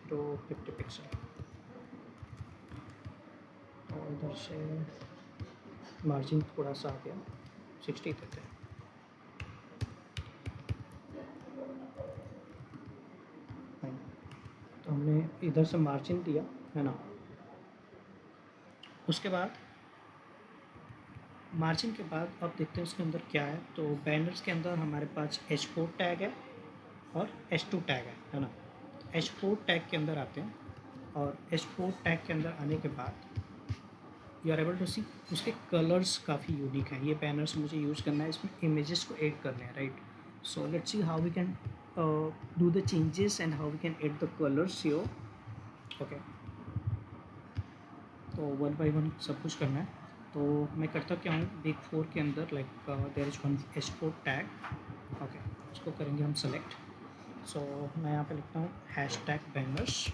050 पिक्सल, और इधर से मार्जिन थोड़ा सा आ गया 60 देते हैं। फाइन, तो हमने इधर से मार्जिन दिया, है ना। उसके बाद मार्जिन के बाद अब देखते हैं उसके अंदर क्या है। तो बैनर्स के अंदर हमारे पास H4 टैग है और H2 टैग है ना। H4 टैग के अंदर आते हैं, और H4 टैग के अंदर आने के बाद यू आर एबल टू सी उसके कलर्स काफ़ी यूनिक हैं। ये बैनर्स मुझे यूज़ करना है, इसमें इमेजेस को ऐड करने हैं, right. So let's see how we can do the changes and how we can add the colours here. Okay, तो 1 बाय 1 सब कुछ करना है। तो मैं करता क्या हूँ, बिग 4 के अंदर like there is one H4 tag. Okay, उसको करेंगे हम सेलेक्ट। सो मैं यहाँ पे लिखता हूँ हैशटैग बैनर्स।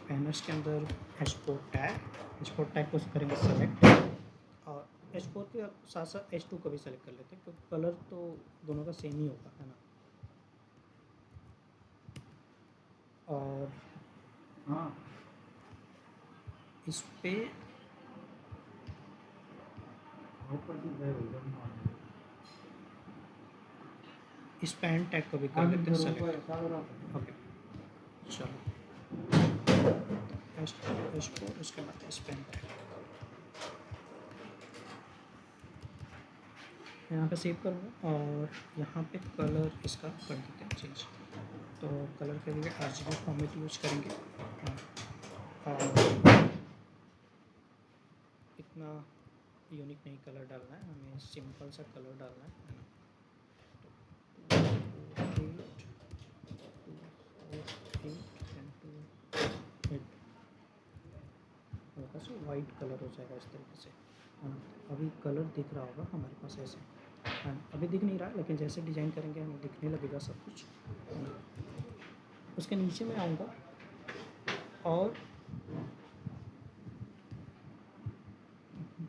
बैनर्स के अंदर H4 टैग को करेंगे सेलेक्ट, और H4 के साथ साथ H2 को भी सेलेक्ट कर लेते हैं, क्योंकि कलर तो दोनों का सेम ही होगा, है ना। और हाँ, इस पे इस पैन टैग को भी कर लेते हैं सेलेक्ट। ओके, चलो H4, उसके बाद इस पैन टैग यहाँ पे सेव करूँगा, और यहाँ पे कलर इसका कर देते हैं चेंज। तो कलर के लिए RGB फॉर्मेट यूज करेंगे, और इतना यूनिक नहीं कलर डालना है, हमें सिंपल सा कलर डालना है ना। पास वाइट कलर हो जाएगा इस तरीके से, है ना। अभी कलर दिख रहा होगा हमारे पास ऐसे, है ना। अभी दिख नहीं रहा, लेकिन जैसे डिज़ाइन करेंगे हमें दिखने लगेगा सब कुछ, है ना। उसके नीचे मैं आऊँगा और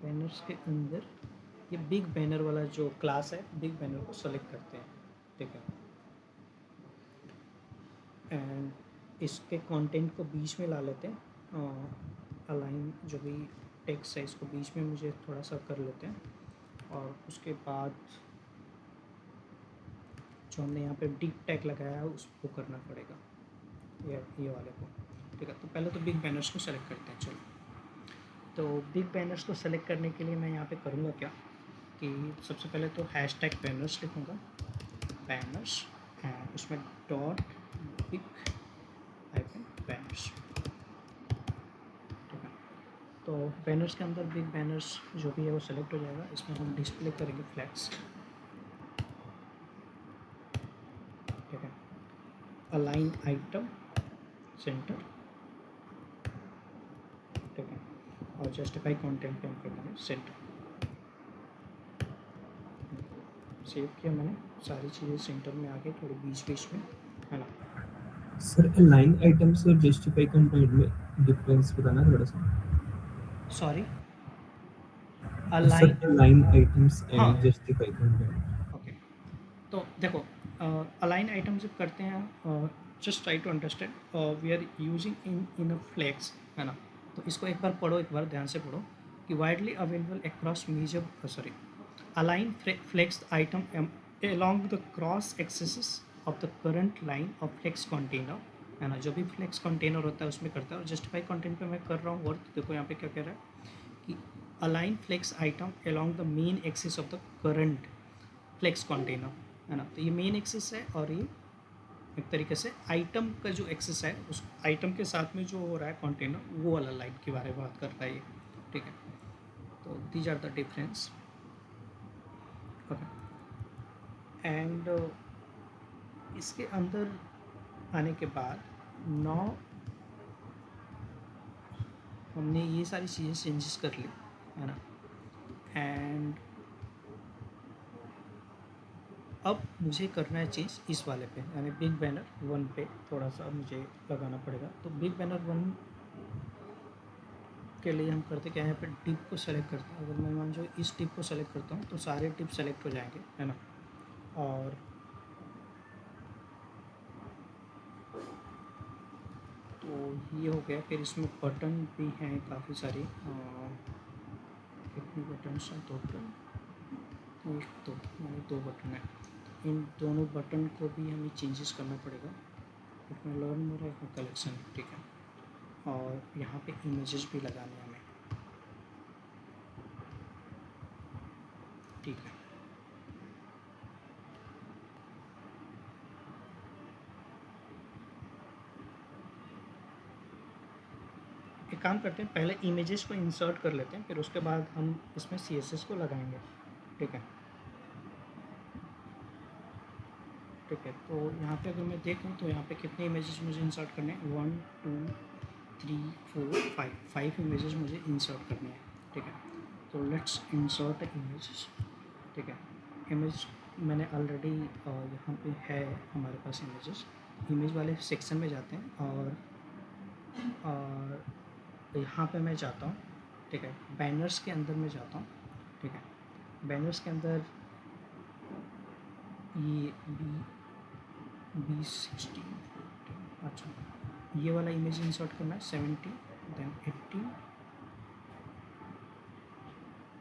बैनर्स के अंदर ये बिग बैनर वाला जो क्लास है, बिग बैनर को सेलेक्ट करते हैं, ठीक है। एंड इसके कंटेंट को बीच में ला लेते हैं, अलाइन जो भी टेक्स्ट है इसको बीच में मुझे थोड़ा सा कर लेते हैं, और उसके बाद जो हमने यहाँ पे डीप टैग लगाया है उसको करना पड़ेगा, ये वाले को, ठीक है। तो पहले तो बिग बैनर्स को सेलेक्ट करते हैं, चलो। तो बिग बैनर्स को सेलेक्ट करने के लिए मैं यहाँ पे करूँगा क्या कि सबसे पहले तो हैशटैग बैनर्स लिखूँगा, बैनर्स, एंड उसमें डॉट बिग हाइफन बैनर्स, ठीक है। तो बैनर्स के अंदर बिग बैनर्स जो भी है वो सेलेक्ट हो जाएगा। इसमें हम डिस्प्ले करेंगे फ्लैग्स, ठीक है। अलाइन आइटम सेंटर, ठीक है। और जस्टिफाई कंटेंट पे हम कर देंगे सेंटर। सेव किया मैंने, सारी चीज़ें सेंटर में आ गई, थोड़ी बीच बीच में, है ना।
सर लाइन आइटम्स और जस्टिफाई कंटेंट में डिफरेंस बताना थोड़ा सा।
Sorry,
sir
align,
line items
हाँ,
एंड जस्टिफाई कंटेंट।
ओके। तो देखो, अलाइन आइटम जब करते हैं, just try to understand, we are using in a flex, है ना। तो इसको एक बार पढ़ो, एक बार ध्यान से पढ़ो कि widely available across major, sorry, align flex item along the cross axis of the current line of flex container, है ना। जो भी फ्लेक्स कंटेनर होता है उसमें करता है। और जस्टिफाई कंटेंट पे मैं कर रहा हूँ वर्क, देखो यहाँ पे क्या कह रहा है कि align flex item along the main axis of the current flex container, है ना। तो ये मेन एक्सिस है और ये एक तरीके से आइटम का जो एक्सिस है उस आइटम के साथ में जो हो रहा है कंटेनर, वो वाला लाइन के बारे में बात कर रहा है ये, ठीक है। तो these are the difference, okay. And इसके अंदर आने के बाद नौ हमने ये सारी चीज़ें चेंजेस कर ली, है ना। एंड अब मुझे करना है चेंज इस वाले पे, यानी बिग बैनर 1 पे थोड़ा सा मुझे लगाना पड़ेगा। तो बिग बैनर 1 के लिए हम करते क्या है, यहाँ पे टिप को सेलेक्ट करते हैं। अगर मैं मान जो इस टिप को सेलेक्ट करता हूँ तो सारे टिप सेलेक्ट हो जाएंगे, है ना। और तो ये हो गया। फिर इसमें बटन भी हैं काफ़ी सारी, कितनी बटन्स हैं टोटल, एक दो, यानी 2 बटन है। इन दोनों बटन को भी हमें चेंजेस करना पड़ेगा। इसमें लर्न मोर है, इसमें कलेक्शन, ठीक है। और यहाँ पे इमेजेस भी लगाने हैं हमें, ठीक है। एक काम करते हैं, पहले इमेजेस को इंसर्ट कर लेते हैं, फिर उसके बाद हम इसमें CSS को लगाएंगे, ठीक है। ठीक है, तो यहाँ पे अगर मैं देखूँ तो यहाँ पे कितने इमेजेस मुझे इंसर्ट करने हैं, 1 2 3 4 5 इमेजेस मुझे इंसर्ट करने हैं, ठीक है। तो लेट्स इंसर्ट इमेजेस, ठीक है। इमेज मैंने ऑलरेडी यहाँ पे है हमारे पास इमेजेस। इमेज वाले सेक्शन में जाते हैं और यहाँ पे मैं जाता हूँ, ठीक है। बैनर्स के अंदर मैं जाता हूँ, ठीक है। बैनर्स के अंदर ये B16, अच्छा, ये वाला इमेज इंसर्ट करना है 70, देन 80,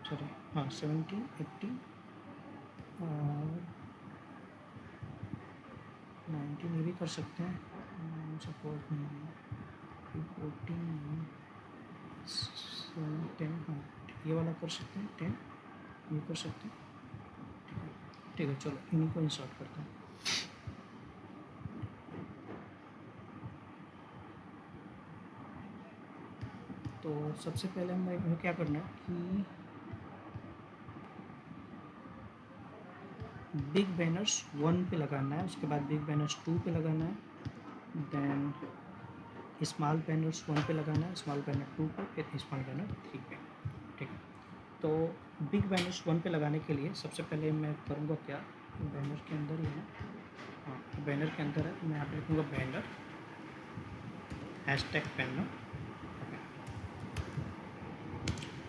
सॉरी, हाँ 70 80 और 19 ये भी कर सकते हैं, सपोर्ट नहीं है, 14 10, हाँ ये वाला कर सकते हैं 10, ये कर सकते हैं, ठीक है। ठीक है, चलो इन्हीं को इंसर्ट करते हैं। तो सबसे पहले हमें क्या करना है कि बिग बैनर्स 1 पे लगाना है, उसके बाद बिग बैनर्स 2 पे लगाना है, देन स्मॉल बैनर्स 1 पे लगाना है, स्मॉल बैनर 2 पे, फिर स्मॉल बैनर 3 पे, ठीक है। तो बिग बैनर्स 1 पे लगाने के लिए सबसे पहले मैं करूँगा क्या, बैनर के अंदर ही है, हाँ बैनर के अंदर है, तो मैं यहाँ पे लिखूँगा बैनर हैशटैग बैनर,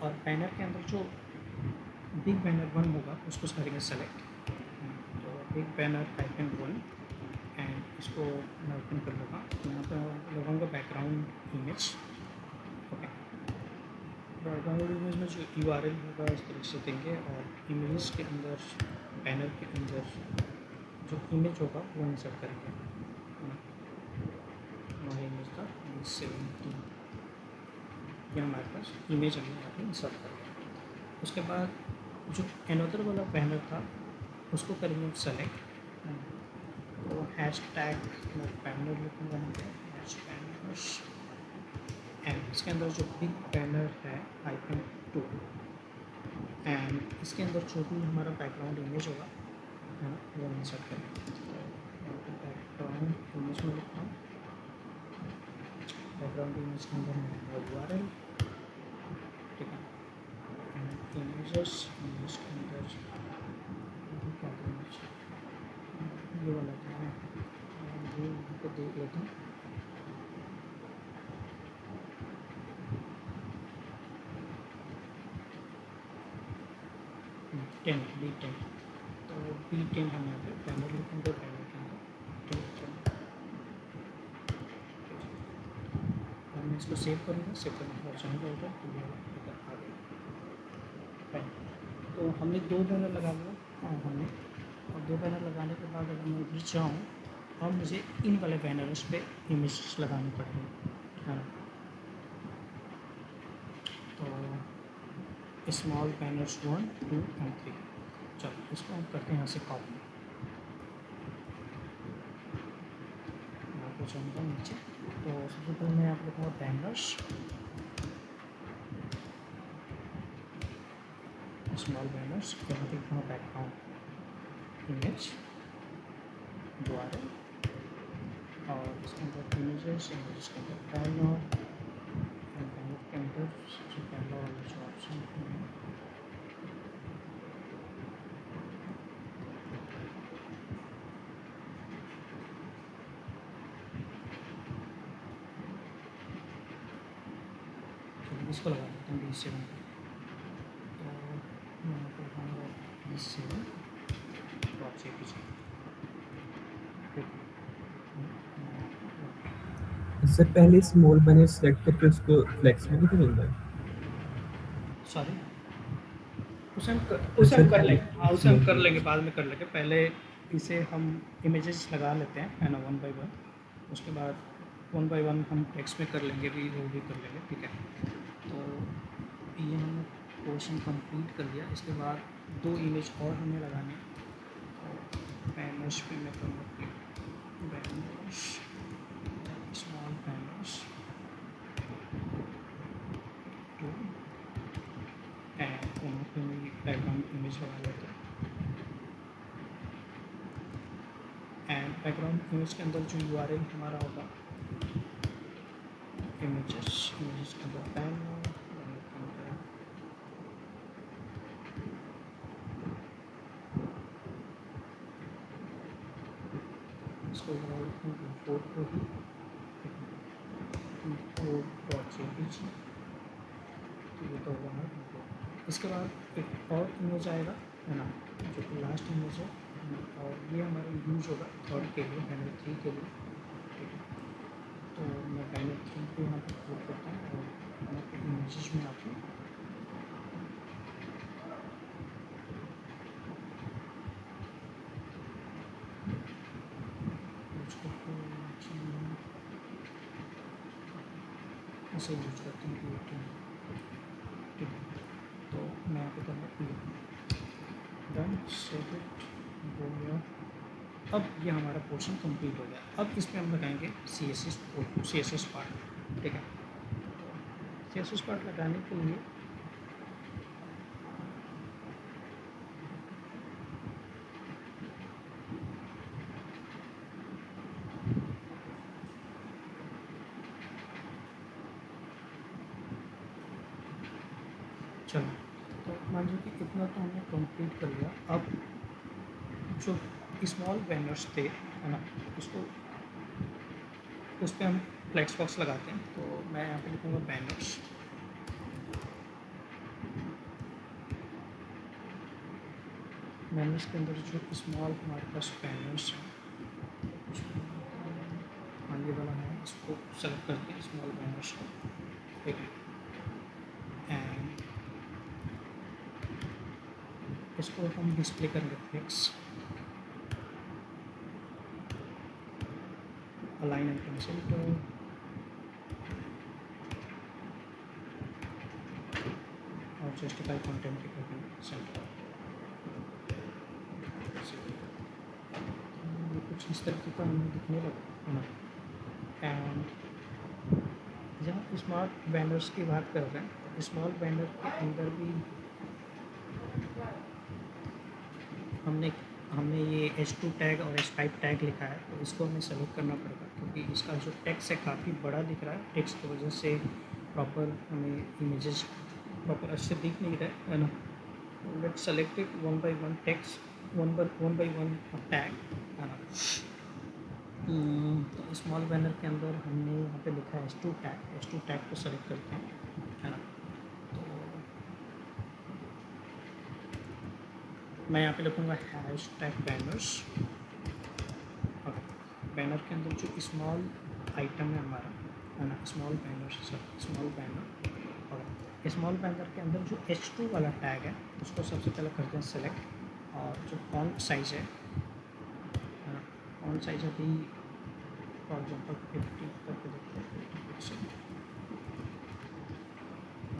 और बैनर के अंदर जो बिग बैनर 1 होगा उसको करेंगे सेलेक्ट, तो बिग बैनर -1 एंड इसको मैं ओपन कर लूँगा, तो यहाँ पर लगाऊँगा background image, okay. Background image में जो URL होगा इस तरीके से देंगे, और इमेज के अंदर बैनर के अंदर जो इमेज होगा वो इंसर्ट करेंगे, हमारा इमेज था 70, ये हमारे पास इमेज हमने यहाँ पे इंसर्ट कर दिया। उसके बाद जो एनोदर वाला बैनर था उसको करेंगे सेलेक्ट, तो हैशटैग बैनर लिखूँगा यहाँ पे बैनर्स, एंड इसके अंदर जो बिग बैनर है -2, एंड इसके अंदर जो भी हमारा बैकग्राउंड इमेज होगा है ना वो इंसर्ट करेंगे, तो बैकग्राउंड इमेज में लिखता हूँ, बैकग्राउंड इमेज के अंदर मैं URL, ठीक है, एंड इमेजेस, इमेज के अंदर क्या इमेज ये वाला था, ये यहाँ पे देख लेता हूँ, B10, तो B10 हम यहाँ पे बैनर लिखेंगे, बैनर के अंदर 10, और मैं इसको सेव करूँगा, सेव करने के बाद जाऊँगा उधर, तो ये इधर आ गई फाइन। तो हमने 2 बैनर लगा लिया, हाँ हमने, और 2 बैनर लगाने के बाद अगर मैं उधर जाऊँ, अब मुझे इन वाले बैनर्स पे इमेज लगानी पड़ेगी, है ना। तो स्मॉल बैनर्स 1, 2 एंड 3, चलो इसको हम करते हैं यहाँ से कॉपी, यहाँ पे जाऊँगा नीचे, तो सबसे पहले मैं यहाँ पे लिखूँगा बैनर्स, स्मॉल बैनर्स, यहाँ पे लिखूँगा बैकग्राउंड इमेज URL, और इसके अंदर इमेजेस, इमेज के अंदर बैनर, एंड बैनर के अंदर सबसे पहला वाला जो ऑप्शन है इसको लगा देते हैं B7 पे, तो मैं यहाँ पर लगाऊँगा B7.jpg,
सर पहले स्मॉल बैनर सेलेक्ट करके उसको फ्लेक्स में नहीं करेंगे?
सॉरी उसे हम कर लेंगे, हाँ उसे हम कर
Small
लेंगे, बाद में कर लेंगे, पहले इसे हम इमेजेस लगा लेते हैं, है ना, 1 बाई 1, उसके बाद 1 बाई 1 हम टेक्स्ट में कर लेंगे भी, वो भी कर लेंगे, ठीक है। तो ये हमने पोर्शन कंप्लीट कर लिया, इसके बाद 2 इमेज और हमें लगाने हैं, तो बैनर्स पे मैं करूँगा बैनर्स, स्मॉल बैनर्स 2, एंड वहाँ पे बैकग्राउंड इमेज लगा लेते हैं, एंड बैकग्राउंड इमेज के अंदर जो URL हमारा होगा इमेजेस, इमेजेस के अंदर बैनर के अंदर इसको import को ही import.jpg, तो ये तो होगा हमारा। इसके बाद एक और इमेज आएगा, है ना, जो कि लास्ट इमेज है, और ये हमारा यूज होगा 3rd के लिए, बैनर 3 के लिए, ठीक है। तो मैं बैनर 3 पे यहाँ पर क्लिक करता हूँ, और यहाँ पे इमेजेस में आके ऐसे यूज करते हैं क्रिएटिव, ठीक है। तो मैं यहाँ पे करूँगा डन, सेव इट, हो गया। अब ये हमारा पोर्शन कंप्लीट हो गया, अब इसमें हम लगाएंगे CSS पार्ट, ठीक है। CSS पार्ट लगाने के लिए चलो, तो मान लीजिए कि इतना तो हमने कंप्लीट कर लिया। अब जो स्मॉल बैनर्स थे, है ना, उसको उस पर हम फ्लेक्स बॉक्स लगाते हैं। तो मैं यहाँ पे लिखूँगा बैनर्स। बैनर्स के अंदर जो स्मॉल हमारे पास बैनर्स हैं, मान ये वाला है, इसको सेलेक्ट करते हैं स्मॉल बैनर्स को, ठीक है। एंड इसको हम डिस्प्ले करेंगे फ्लेक्स, अलाइन एंड कंसेंटर, और जस्टिफाई कंटेंट के करेंगे सेंटर। ये कुछ इस तरीके का हमें दिखने लगा, है ना। एंड जहाँ स्मार्ट बैनर्स की बात कर रहे हैं, तो स्मॉल बैनर के अंदर भी हमने हमने ये H2 टैग और H5 टैग लिखा है, तो इसको हमें सेलेक्ट करना पड़ेगा क्योंकि इसका जो टेक्स्ट है काफ़ी बड़ा दिख रहा है। टेक्स्ट की वजह से प्रॉपर हमें इमेजेस प्रॉपर अच्छे दिख नहीं रहे, है ना। Let's select it one by one text, one by one tag, है ना। तो स्मॉल बैनर के अंदर हमने यहाँ पे लिखा है H2 टैग को सेलेक्ट करते हैं, है ना। तो मैं यहाँ पे लिखूँगा #बैनर्स। बैनर के अंदर जो स्मॉल आइटम है हमारा, है ना, स्मॉल बैनर, और स्मॉल बैनर के अंदर जो H2 वाला टैग है उसको सबसे पहले करते हैं सेलेक्ट। और जो फॉन्ट साइज़ है ना, फॉन्ट साइज़ अभी फॉर एग्जाम्पल 50 करके देखते हैं, 50%।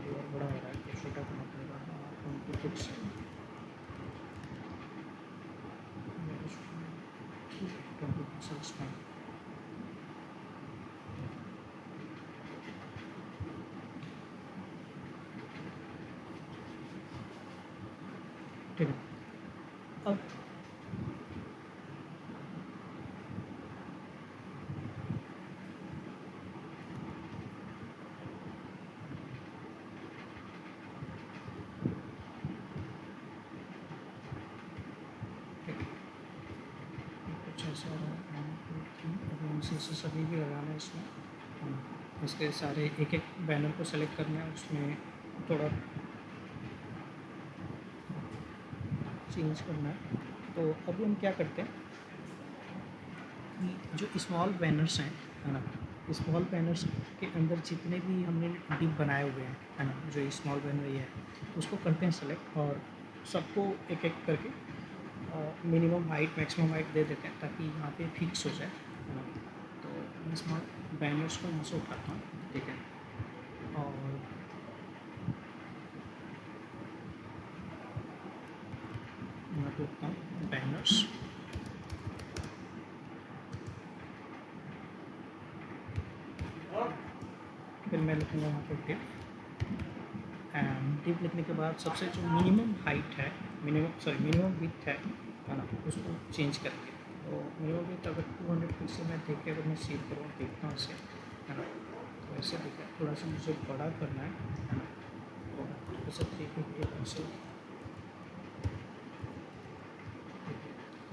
और बड़ा हो रहा है तो छोटा करना पड़ेगा, 20%, 20%। ठीक है। अब कुछ ऐसा सभी भी लगाना है इसमें, इसके सारे एक एक बैनर को सेलेक्ट करना है, उसमें थोड़ा चेंज करना है। तो अभी हम क्या करते हैं कि जो स्मॉल बैनर्स हैं, है ना, स्मॉल बैनर्स के अंदर जितने भी हमने डिप बनाए हुए हैं, है ना, जो स्मॉल बैनर ये है उसको करते हैं सेलेक्ट, और सबको एक एक करके मिनिमम हाइट मैक्सिमम हाइट दे देते हैं ताकि यहाँ पे फिक्स हो जाए, है ना। तो स्मॉल बैनर्स को मैं से उठाता हूँ, ठीक है। और मैं लिखता हूँ बैनर्स, फिर मैं लिखूँगा यहाँ पे टिप। एंड टिप लिखने के बाद सबसे जो मिनिमम हाइट है, मिनिमम विड्थ है ना, उसको चेंज करेंगे। तो मिनिमम विड्थ अगर 200 पिक्सल में देख के अगर मैं सेव करूँ, देखता हूँ इसे, है ना, तो ऐसे दिखा। थोड़ा सा मुझे बड़ा करना है ना, तो जैसे 350 पिक्सल,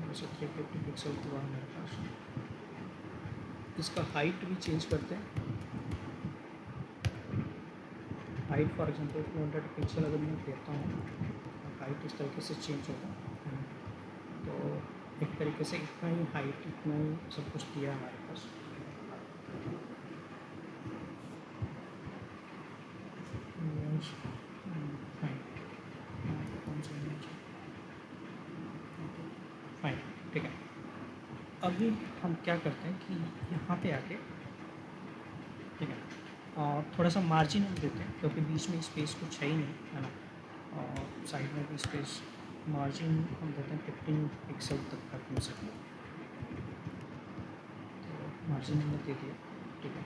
वैसे 350 पिक्सल हुआ मेरे पास। इसका हाइट भी चेंज करते हैं। हाइट फॉर एग्जांपल 200 पिक्सल अगर मैं देता हूँ, हाइट इस तरीके से चेंज होगा, तो एक तरीके से इतना ही हाइट, इतना ही सब कुछ दिया है हमारे पास। फाइन, ठीक है। अभी हम क्या करते हैं कि यहाँ पे आके, ठीक है, और थोड़ा सा मार्जिन हम देते हैं क्योंकि बीच में स्पेस कुछ है ही नहीं, है ना, और साइड में भी स्पेस, मार्जिन हम देते हैं 15 पिक्सल तक का कम से कम। तो मार्जिन हमने दे दिया, ठीक है।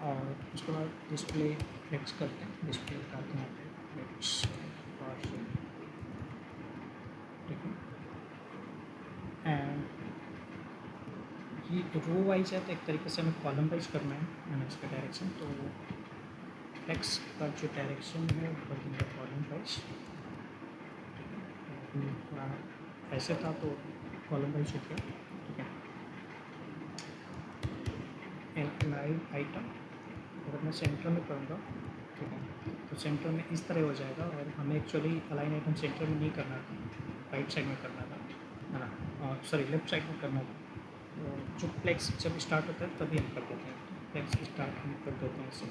और उसके बाद डिस्प्ले फ्लेक्स करते हैं, डिस्प्ले लगाते हैं यहाँ पे फ्लेक्स, और ठीक है। एंड ये रो वाइज है तो एक तरीके से हमें कॉलम वाइज करना है ना, इसका डायरेक्शन। तो टेक्स्ट का जो डायरेक्शन है वो कर देंगे कॉलम वाइज। थोड़ा ऐसे था तो कॉलम वाइज हो गया, ठीक है। एलाइन आइटम अगर मैं सेंटर में करूँगा, ठीक है, तो सेंटर में इस तरह हो जाएगा। और हमें एक्चुअली अलाइन आइटम सेंटर में नहीं करना था, राइट साइड में करना था, है ना, और सॉरी लेफ्ट साइड में करना था। तो जो फ्लेक्स जब स्टार्ट होता है तभी हम कर देते हैं, तो फ्लेक्स स्टार्ट हम कर देते हैं इससे,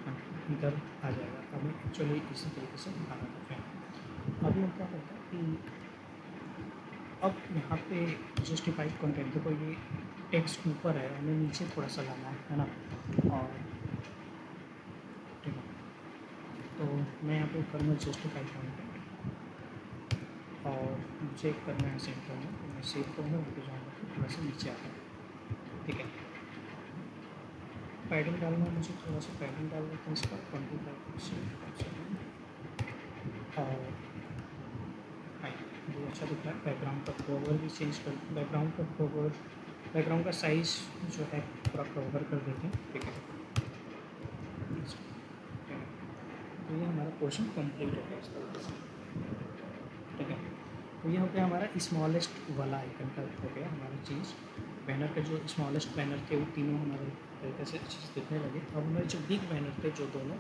हाँ, इधर आ जाएगा। हमें एक्चुअली इसी तरीके से बनाना था फ्रेम। अभी हम क्या करते हैं कि अब यहाँ पे जस्टिफाइड कंटेंट, देखो ये टेक्स्ट ऊपर है, हमें नीचे थोड़ा सा लाना है ना, और ठीक है, तो मैं यहाँ पे करूँगा जस्टिफाइड कंटेंट और मुझे करना है सेंटर में, तो मैं सेव करूँगा, वहाँ पे जाऊँगा तो थोड़ा सा नीचे आता है, ठीक है। पैडिंग डालना है मुझे, थोड़ा सा पैडिंग डाल देते हैं इसका 25%। और हाँ, ये अच्छा दिख रहा है। बैकग्राउंड का कवर भी चेंज कर, बैकग्राउंड का कवर, बैकग्राउंड का साइज़ जो है पूरा कवर कर देते हैं, ठीक है। तो ये हमारा पोर्शन कंप्लीट हो गया इस तरीके से, ठीक है। तो ये हो गया हमारा स्मॉलेस्ट वाला आइकन का, हो गया हमारी चीज़। बैनर के जो स्मॉलेस्ट बैनर थे वो तीनों हमारे तरीके से चीज़ दिखने लगे। अब हमारे जो बिग बैनर थे जो दोनों,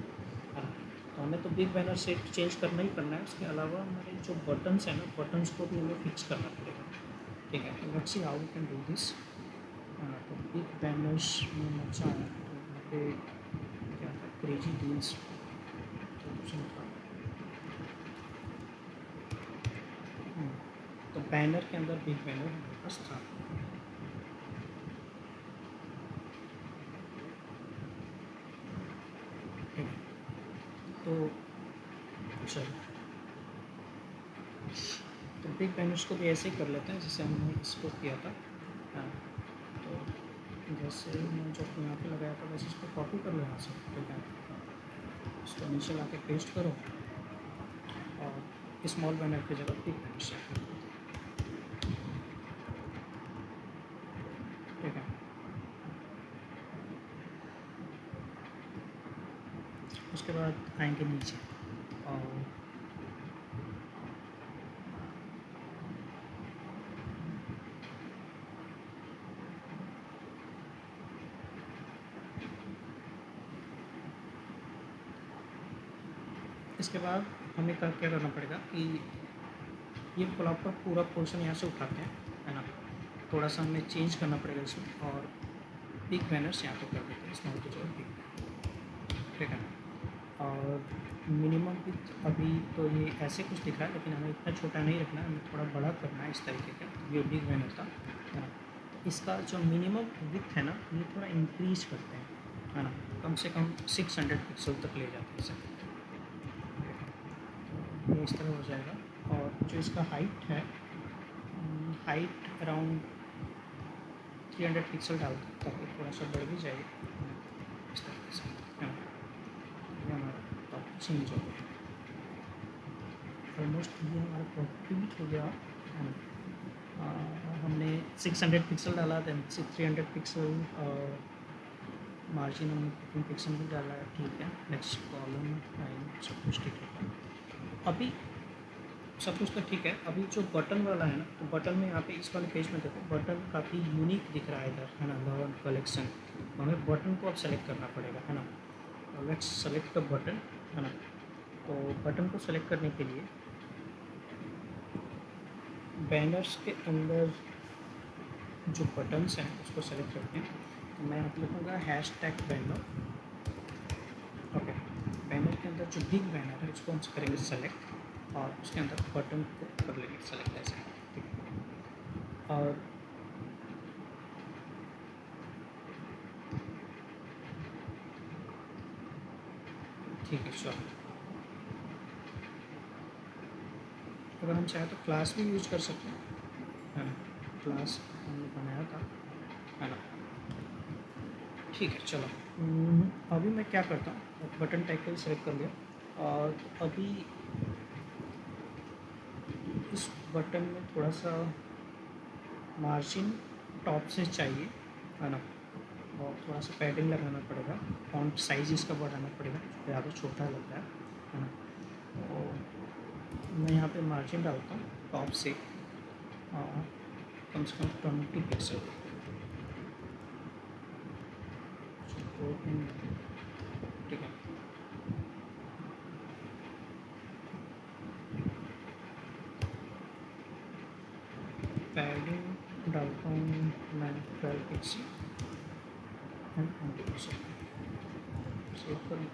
हाँ, तो हमें तो बिग बैनर से चेंज करना ही करना है। उसके अलावा हमारे जो बटन्स हैं ना, बटन्स को भी हमें फिक्स करना पड़ेगा, ठीक है। तो let's see how we can do this. तो बिग बैनर्स में मैं चाहूँ तो यहाँ पे क्या था, क्रेजी डील्स ऑप्शन था। तो बैनर के अंदर बिग बैनर हमारे पास था, ठीक है। तो चलो, तो बिग बैनर्स को भी ऐसे ही कर लेते हैं जैसे हमने इसको किया था, हाँ। तो जैसे मैं जो यहाँ पे लगाया था वैसे इसको कॉपी कर लो यहाँ से, ठीक है। इसको नीचे ला के पेस्ट करो और स्मॉल बैनर की जगह बिग बैनर सेट कर दो, ठीक है। उसके बाद आएंगे नीचे और इसके बाद हमें क्या करना पड़ेगा कि ये प्रॉपर पूरा पोर्शन यहाँ से उठाते हैं, है ना। थोड़ा सा हमें चेंज करना पड़ेगा इसमें और बिग बैनर्स यहाँ पे कर देते हैं, स्मॉल की जगह बिग, ठीक है। और मिनिमम विथ अभी तो ये ऐसे कुछ दिख रहा है, लेकिन हमें इतना छोटा नहीं रखना है, हमें थोड़ा बड़ा करना है इस तरीके का। ये बिग बैनर था, है ना। तो इसका जो मिनिमम विथ है ना, ये थोड़ा इंक्रीज करते हैं, है ना। कम से कम 600 पिक्सल तक ले जाते हैं इसे, ये इस तरह हो जाएगा। और जो इसका हाइट है, हाइट अराउंड 300 पिक्सल डालते हैं ताकि थोड़ा सा बढ़ भी जाए, इस तरीके से, है ना। ये हमारा टॉप चेंज हो गया, ऑलमोस्ट ये हमारा कंप्लीट हो गया, है ना। हमने 600 पिक्सल डाला, दैन 300 पिक्सल मार्जिन हमने 15 पिक्सल भी डाला है, ठीक है। नेक्स्ट कॉलम लाइन सब कुछ ठीक है। अभी सब कुछ तो ठीक है। अभी जो बटन वाला है ना, तो बटन में यहाँ पे इस वाले पेज में देखो बटन काफ़ी यूनिक दिख रहा है इधर, है ना, लर्न कलेक्शन। हमें बटन को अब सेलेक्ट करना पड़ेगा, है ना। लेट्स सेलेक्ट द बटन, है ना। तो बटन को सेलेक्ट करने के लिए बैनर्स के अंदर जो बटन्स हैं उसको सेलेक्ट करते हैं। तो मैं यहाँ पे लिखूँगा हैशटैग बैनर, ओके। बैनर के अंदर जो बिग बैनर है उसको हम करेंगे सेलेक्ट और उसके अंदर बटन को कर लेंगे सेलेक्ट ऐसे, ठीक है। और ठीक है, चलो। अगर हम चाहें तो क्लास भी यूज कर सकते हैं, है ना। क्लास हमने बनाया था, है ना। ठीक है, चलो। अभी मैं क्या करता हूँ, बटन टैग को सेलेक्ट कर लिया और अभी इस बटन में थोड़ा सा मार्जिन टॉप से चाहिए, है ना। और थोड़ा सा पैडिंग लगाना पड़ेगा, फॉन्ट साइज इसका बढ़ाना पड़ेगा, ज़्यादा छोटा लग रहा है ना। तो मैं यहाँ पे मार्जिन डालता हूँ टॉप से कम से कम 20 पिक्सल। ठीक है, पैडिंग डालता हूँ मैं 12 पिक्सल एंड 20 पिक्सल। सेव करूँ,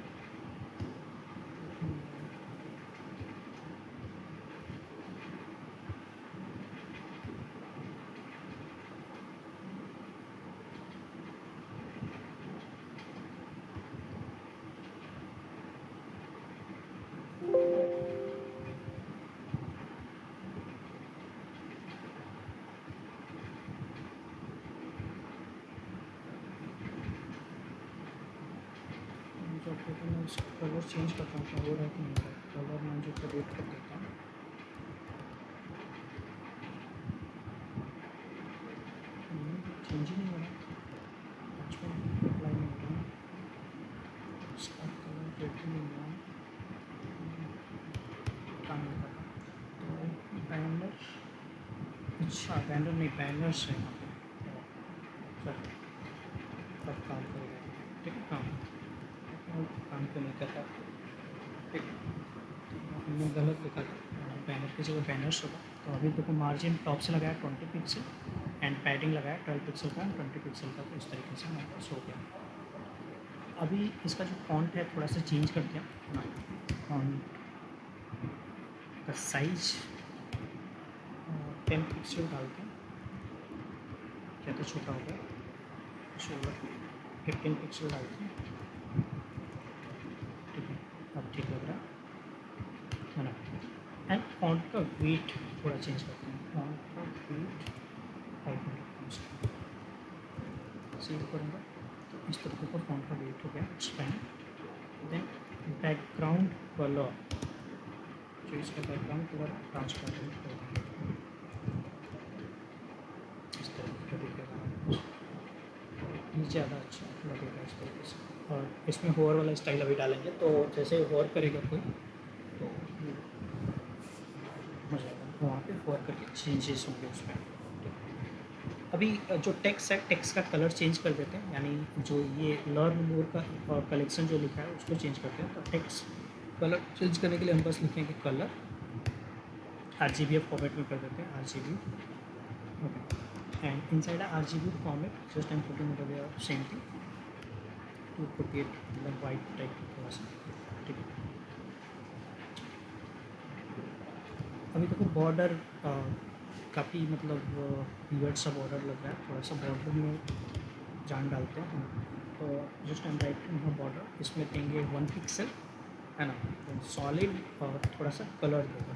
जब तक मैं इसका कलर चेंज करता हूँ तो वो रहता नहीं है, कलर मैं जो क्रिएट कर देता हूँ। चेंज ही नहीं हो रहा, अप्लाई नहीं हो रहा, इसका कलर रेड नहीं हो रहा, काम नहीं कर रहा। तो बैनर, अच्छा बैनर नहीं, बैनर्स है यहाँ पे, चलो तब काम करेगा। ठीक है, काम तो नहीं कर रहा। ठीक है, हमने गलत लिखा था, बैनर की जगह बैनर्स होगा। तो अभी देखो मार्जिन टॉप से लगाया 20 पिक्सल एंड पैडिंग लगाया 12 पिक्सल का, 20 पिक्सल का। तो इस तरीके से हमारे पास हो गया। अभी इसका जो फॉन्ट है थोड़ा सा चेंज कर दिया ना, फॉन्ट का साइज 10 पिक्सल डालते हैं, ज़्यादा छोटा हो गया, 15 पिक्सल डालते हैं। ठीक है, अब ठीक लग रहा है ना। एंड फॉन्ट का वेट थोड़ा चेंज करते हैं, फॉन्ट का वेट 500 सेव करूँगा। तो इस तरीके का फॉन्ट का वेट हो गया, it's fine. Then background colour, जो इसका बैकग्राउंड कलर ट्रांसपेरेंट कर देंगे, इस तरीके का दिखेगा, ये ज़्यादा अच्छा लगेगा इस तरीके से। और इसमें होवर वाला स्टाइल अभी डालेंगे, तो जैसे होवर करेगा कोई तो हो जाएगा, वहाँ पे होवर करके चेंजेस होंगे उसमें। अभी जो टेक्स्ट है, टेक्स्ट का कलर चेंज कर देते हैं, यानी जो ये लर्न मोर का और कलेक्शन जो लिखा है उसको चेंज करते हैं। तो टेक्स्ट कलर चेंज करने के लिए हम बस लिखेंगे कलर, RGBF फॉर्मेट में कर देते हैं, RGB। Okay, and inside RGB format just I am putting it away same thing to create मतलब वाइट टाइप थोड़ा सा। ठीक है, अभी देखो बॉर्डर काफ़ी मतलब वियर्ड सा बॉर्डर लग रहा है, थोड़ा सा बॉर्डर में जान डालते हैं। तो जस्ट एम राइटिंग यहाँ बॉर्डर, इसमें देंगे 1 पिक्सल है ना, तो सॉलिड और थोड़ा सा कलर देगा।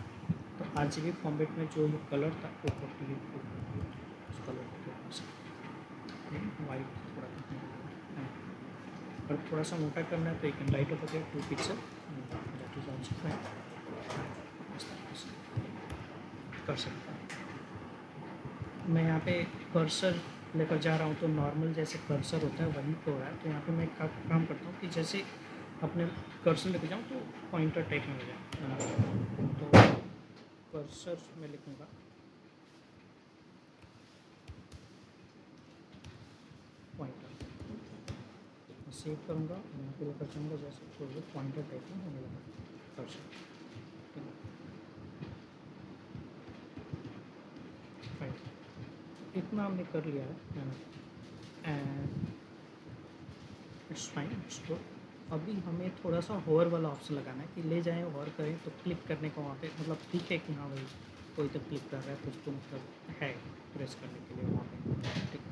तो RGB फॉर्मेट में जो ये कलर था वो 48 उस कलर को थोड़ा सा वाइट थोड़ा है ना। और थोड़ा सा मोटा करना है तो एक लाइट होता है 2 pixel, that is also fine, इस तरीके से कर सकता हूँ। मैं यहाँ पे कर्सर लेकर जा रहा हूँ, तो नॉर्मल जैसे कर्सर होता है वही तो हो रहा है। तो यहाँ पे मैं काम करता हूँ कि जैसे अपने कर्सर लेके जाऊँ तो पॉइंटर टाइप में हो जाए। तो कर्सर में लिखूँगा पॉइंटर, सेव करूँगा, यहाँ पे लेकर जाऊँगा जैसे तो ये पॉइंटर टाइप में होने लगा कर्सर। फाइन, इतना हमने कर लिया है ना, and it's fine, it's good. अभी हमें थोड़ा सा होवर वाला ऑप्शन लगाना है कि ले जाएं होवर करें तो क्लिक करने का वहाँ पे मतलब दिखे कि हाँ भाई कोई तो क्लिक कर रहा है, कुछ तो मतलब है प्रेस करने के लिए वहाँ पे। ठीक है,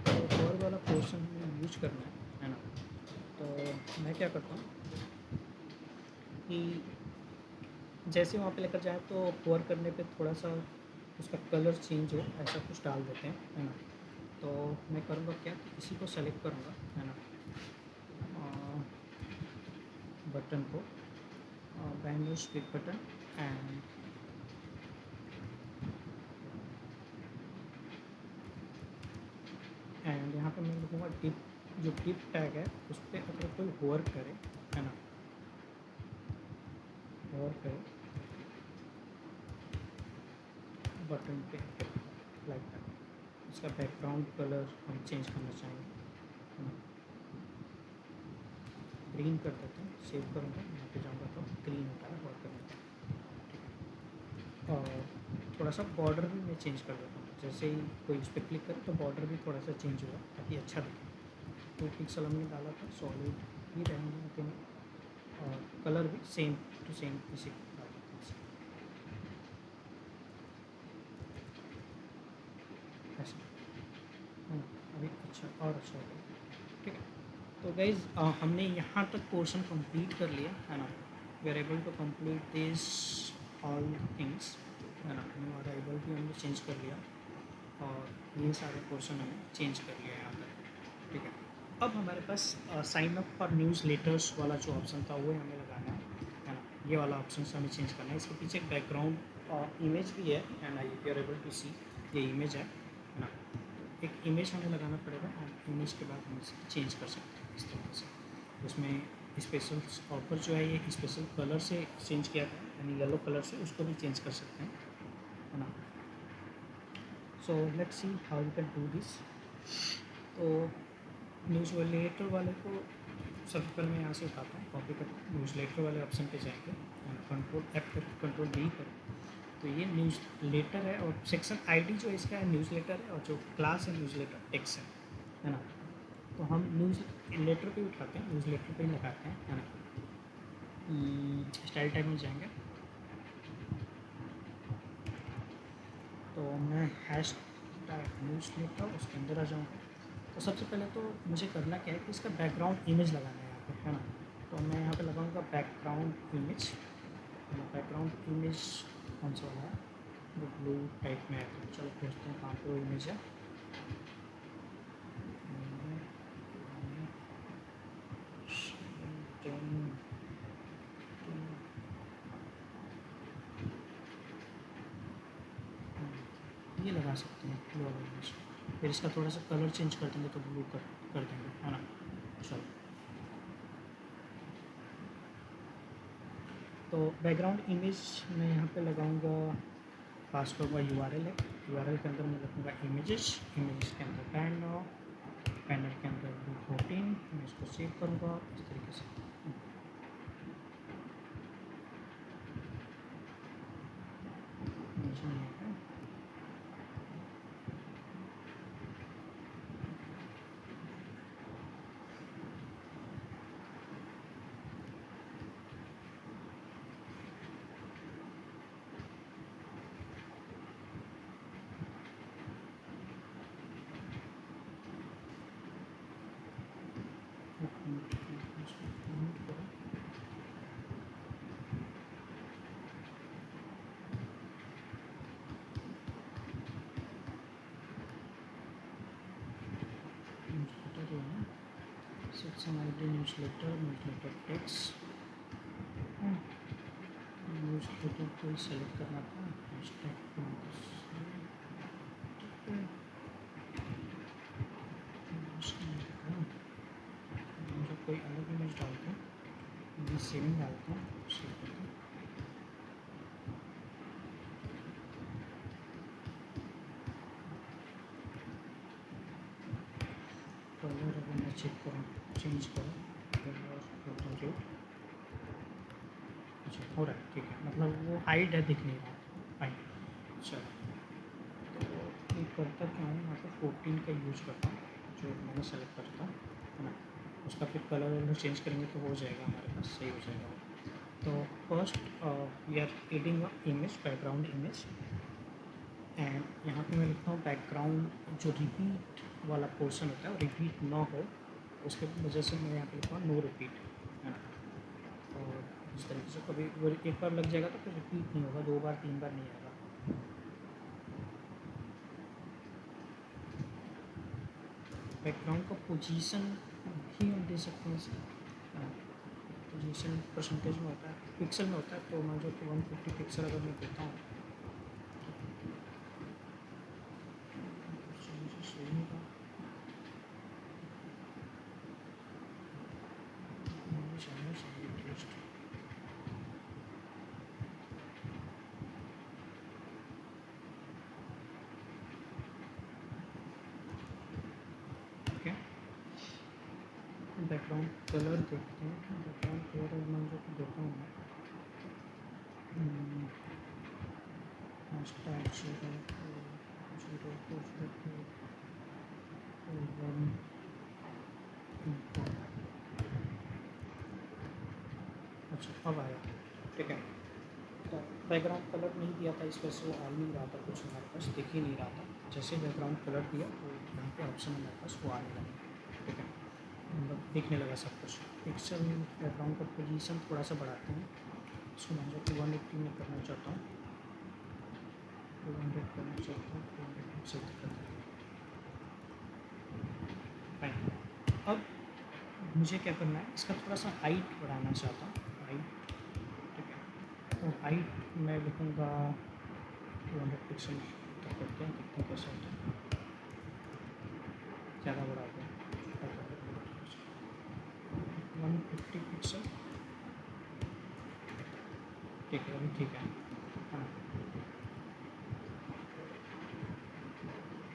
तो होवर वाला पोर्शन हमें यूज करना है ना। तो मैं क्या करता हूँ कि जैसे वहाँ पे लेकर जाए तो होवर करने पे थोड़ा सा उसका कलर चेंज हो, ऐसा कुछ डाल देते हैं है ना। तो मैं करूँगा क्या, इसी को सेलेक्ट करूँगा है ना, बटन को बैनर स्प्लिट बटन एंड यहाँ पे मैं लिखूँगा डिप जो डिप टैग है उस पर अगर कोई होवर करे, है ना, होवर करे बटन पे लाइक दैट, इसका बैकग्राउंड कलर हम चेंज करना चाहेंगे, है ना, ग्रीन कर देते हैं, सेव करूँगा, यहाँ पे जाऊँगा तो ग्रीन होता है होवर करने का, ठीक है। और थोड़ा सा बॉर्डर भी मैं चेंज कर देता हूँ, जैसे ही कोई उस पर क्लिक करे तो बॉर्डर भी थोड़ा सा चेंज होगा ताकि अच्छा दिखे। 2 पिक्सल हमने डाला था, सॉलिड ही रहेंगे लेकिन, और कलर भी सेम टू सेम इसी डाल देते हैं ऐसे, है ना, अभी अच्छा और अच्छा हो गया, ठीक है। तो गाइज हमने यहाँ तक पोर्शन कंप्लीट कर लिया, है ना, we are able to complete this all things, है ना, न्यू अराइवल भी हमने चेंज कर लिया और ये सारे पोर्शन हमने चेंज कर लिया यहाँ तक, ठीक है। अब हमारे पास sign up for newsletters वाला जो ऑप्शन था वो हमें लगाना है ना, ये वाला ऑप्शन से हमें चेंज करना है। इसके पीछे एक बैकग्राउंड इमेज भी है ना, यू आर एबल टू सी, ये इमेज है ना, एक इमेज हमें लगाना पड़ेगा और इमेज के बाद हम इसे चेंज कर सकते हैं इस तरीके से। उसमें स्पेशल ऑफर जो है ये स्पेशल कलर से चेंज किया गया है, यानी येलो कलर से, उसको भी चेंज कर सकते हैं, है ना। So let's see how we can do this. तो न्यूज़ लेटर वाले को सबसे पहले मैं यहाँ से उठाता हूँ, कॉपी करता हूँ, न्यूज़ लेटर वाले ऑप्शन पे जाएंगे, कंट्रोल F कर कंट्रोल D कर, तो ये न्यूज़ लेटर है और सेक्शन आईडी जो इसका है न्यूज़ लेटर है और जो क्लास है न्यूज़ लेटर टेक्स्ट है ना। तो हम न्यूज़ लेटर पे उठाते हैं, न्यूज़ लेटर पे ही लगाते हैं, है ना। स्टाइल टाइप में जाएंगे तो मैं हैश टैग न्यूज़ लेटर उसके अंदर आ जाऊँगा। तो सबसे पहले तो मुझे करना क्या है कि इसका बैकग्राउंड इमेज लगाना है यहाँ पे, है ना। तो मैं यहाँ पे लगाऊंगा बैकग्राउंड इमेज, है ना। बैकग्राउंड इमेज कौन सा वाला है, वो ब्लू टाइप में है, तो चलो खोजते हैं कहाँ पे वो इमेज है। ये लगा सकते हैं ब्लू वाला इमेज, फिर इसका थोड़ा सा कलर चेंज कर देंगे तो ब्लू कर देंगे, है ना। चलो, तो बैकग्राउंड इमेज मैं यहाँ पे लगाऊंगा, पास करूँगा URL है, URL के अंदर मैं रखूँगा इमेजेस, इमेजेस के अंदर पैनल के अंदर Blue14, मैं इसको सेव करूँगा इस तरीके से। नीचे नहीं है, न्यूज़लेटर जो है, section ID newsletter text, newsletter को ही सेलेक्ट करना था, कोई अलग इमेज डालते हैं, सेविंग डालते हैं, सेव करते हैं। कलर अगर मैं चेक करूँ, चेंज करूँ, अच्छा हो रहा है, ठीक है, मतलब वो हाइड है, दिख नहीं रहा, फाइन। चलो, तो ये करता क्या हूँ, यहाँ पर 14 का यूज करता हूँ, जो मैंने सेलेक्ट करता हूँ, है ना। उसका फिर कलर वलर चेंज करेंगे तो हो जाएगा, हमारे पास सही हो जाएगा वो। तो first we are adding a image, background image, and यहाँ पे मैं लिखता हूँ बैकग्राउंड जो रिपीट वाला पोर्शन होता है, रिपीट ना हो उसके वजह से मैं यहाँ पे लिखता हूँ नो रिपीट, है ना। और इस तरीके से कभी वो एक बार लग जाएगा तो फिर रिपीट नहीं होगा, 2 बार 3 बार नहीं आएगा। बैकग्राउंड का पोजीशन भी हम दे सकते हैं इसे, पोजीशन परसेंटेज में होता है, पिक्सल में होता है, तो मैं जो 150 पिक्सल अगर मैं देता हूँ बैकग्राउंड कलर देखते हैं कि बैकग्राउंड कलर मैं जो देता हूँ स्टार्ट 0 अच्छा अब आया, ठीक है। तो बैकग्राउंड कलर नहीं दिया था, इस वजह से वो आ नहीं रहा था, कुछ हमारे पास दिख ही नहीं रहा था। जैसे बैकग्राउंड कलर दिया तो यहाँ पे ऑप्शन हमारे पास वो आने लगा, ठीक है, मतलब दिखने लगा सब कुछ। पिक्सल बैकग्राउंड का पोजीशन थोड़ा सा बढ़ाते हैं, इसको मैं जो 180 में करना चाहता हूँ, 200 करना चाहता हूँ, 200 पिक्सल तक करना फाइन। अब मुझे क्या करना है, इसका थोड़ा सा हाइट बढ़ाना चाहता हूँ, हाइट, ठीक है। तो हाइट मैं लिखूँगा 200 पिक्सल तक करते हैं, देखते हैं कैसा होता है। ज़्यादा बड़ा हो गया, 150 पिक्सल, ठीक है, अभी ठीक है। हाँ,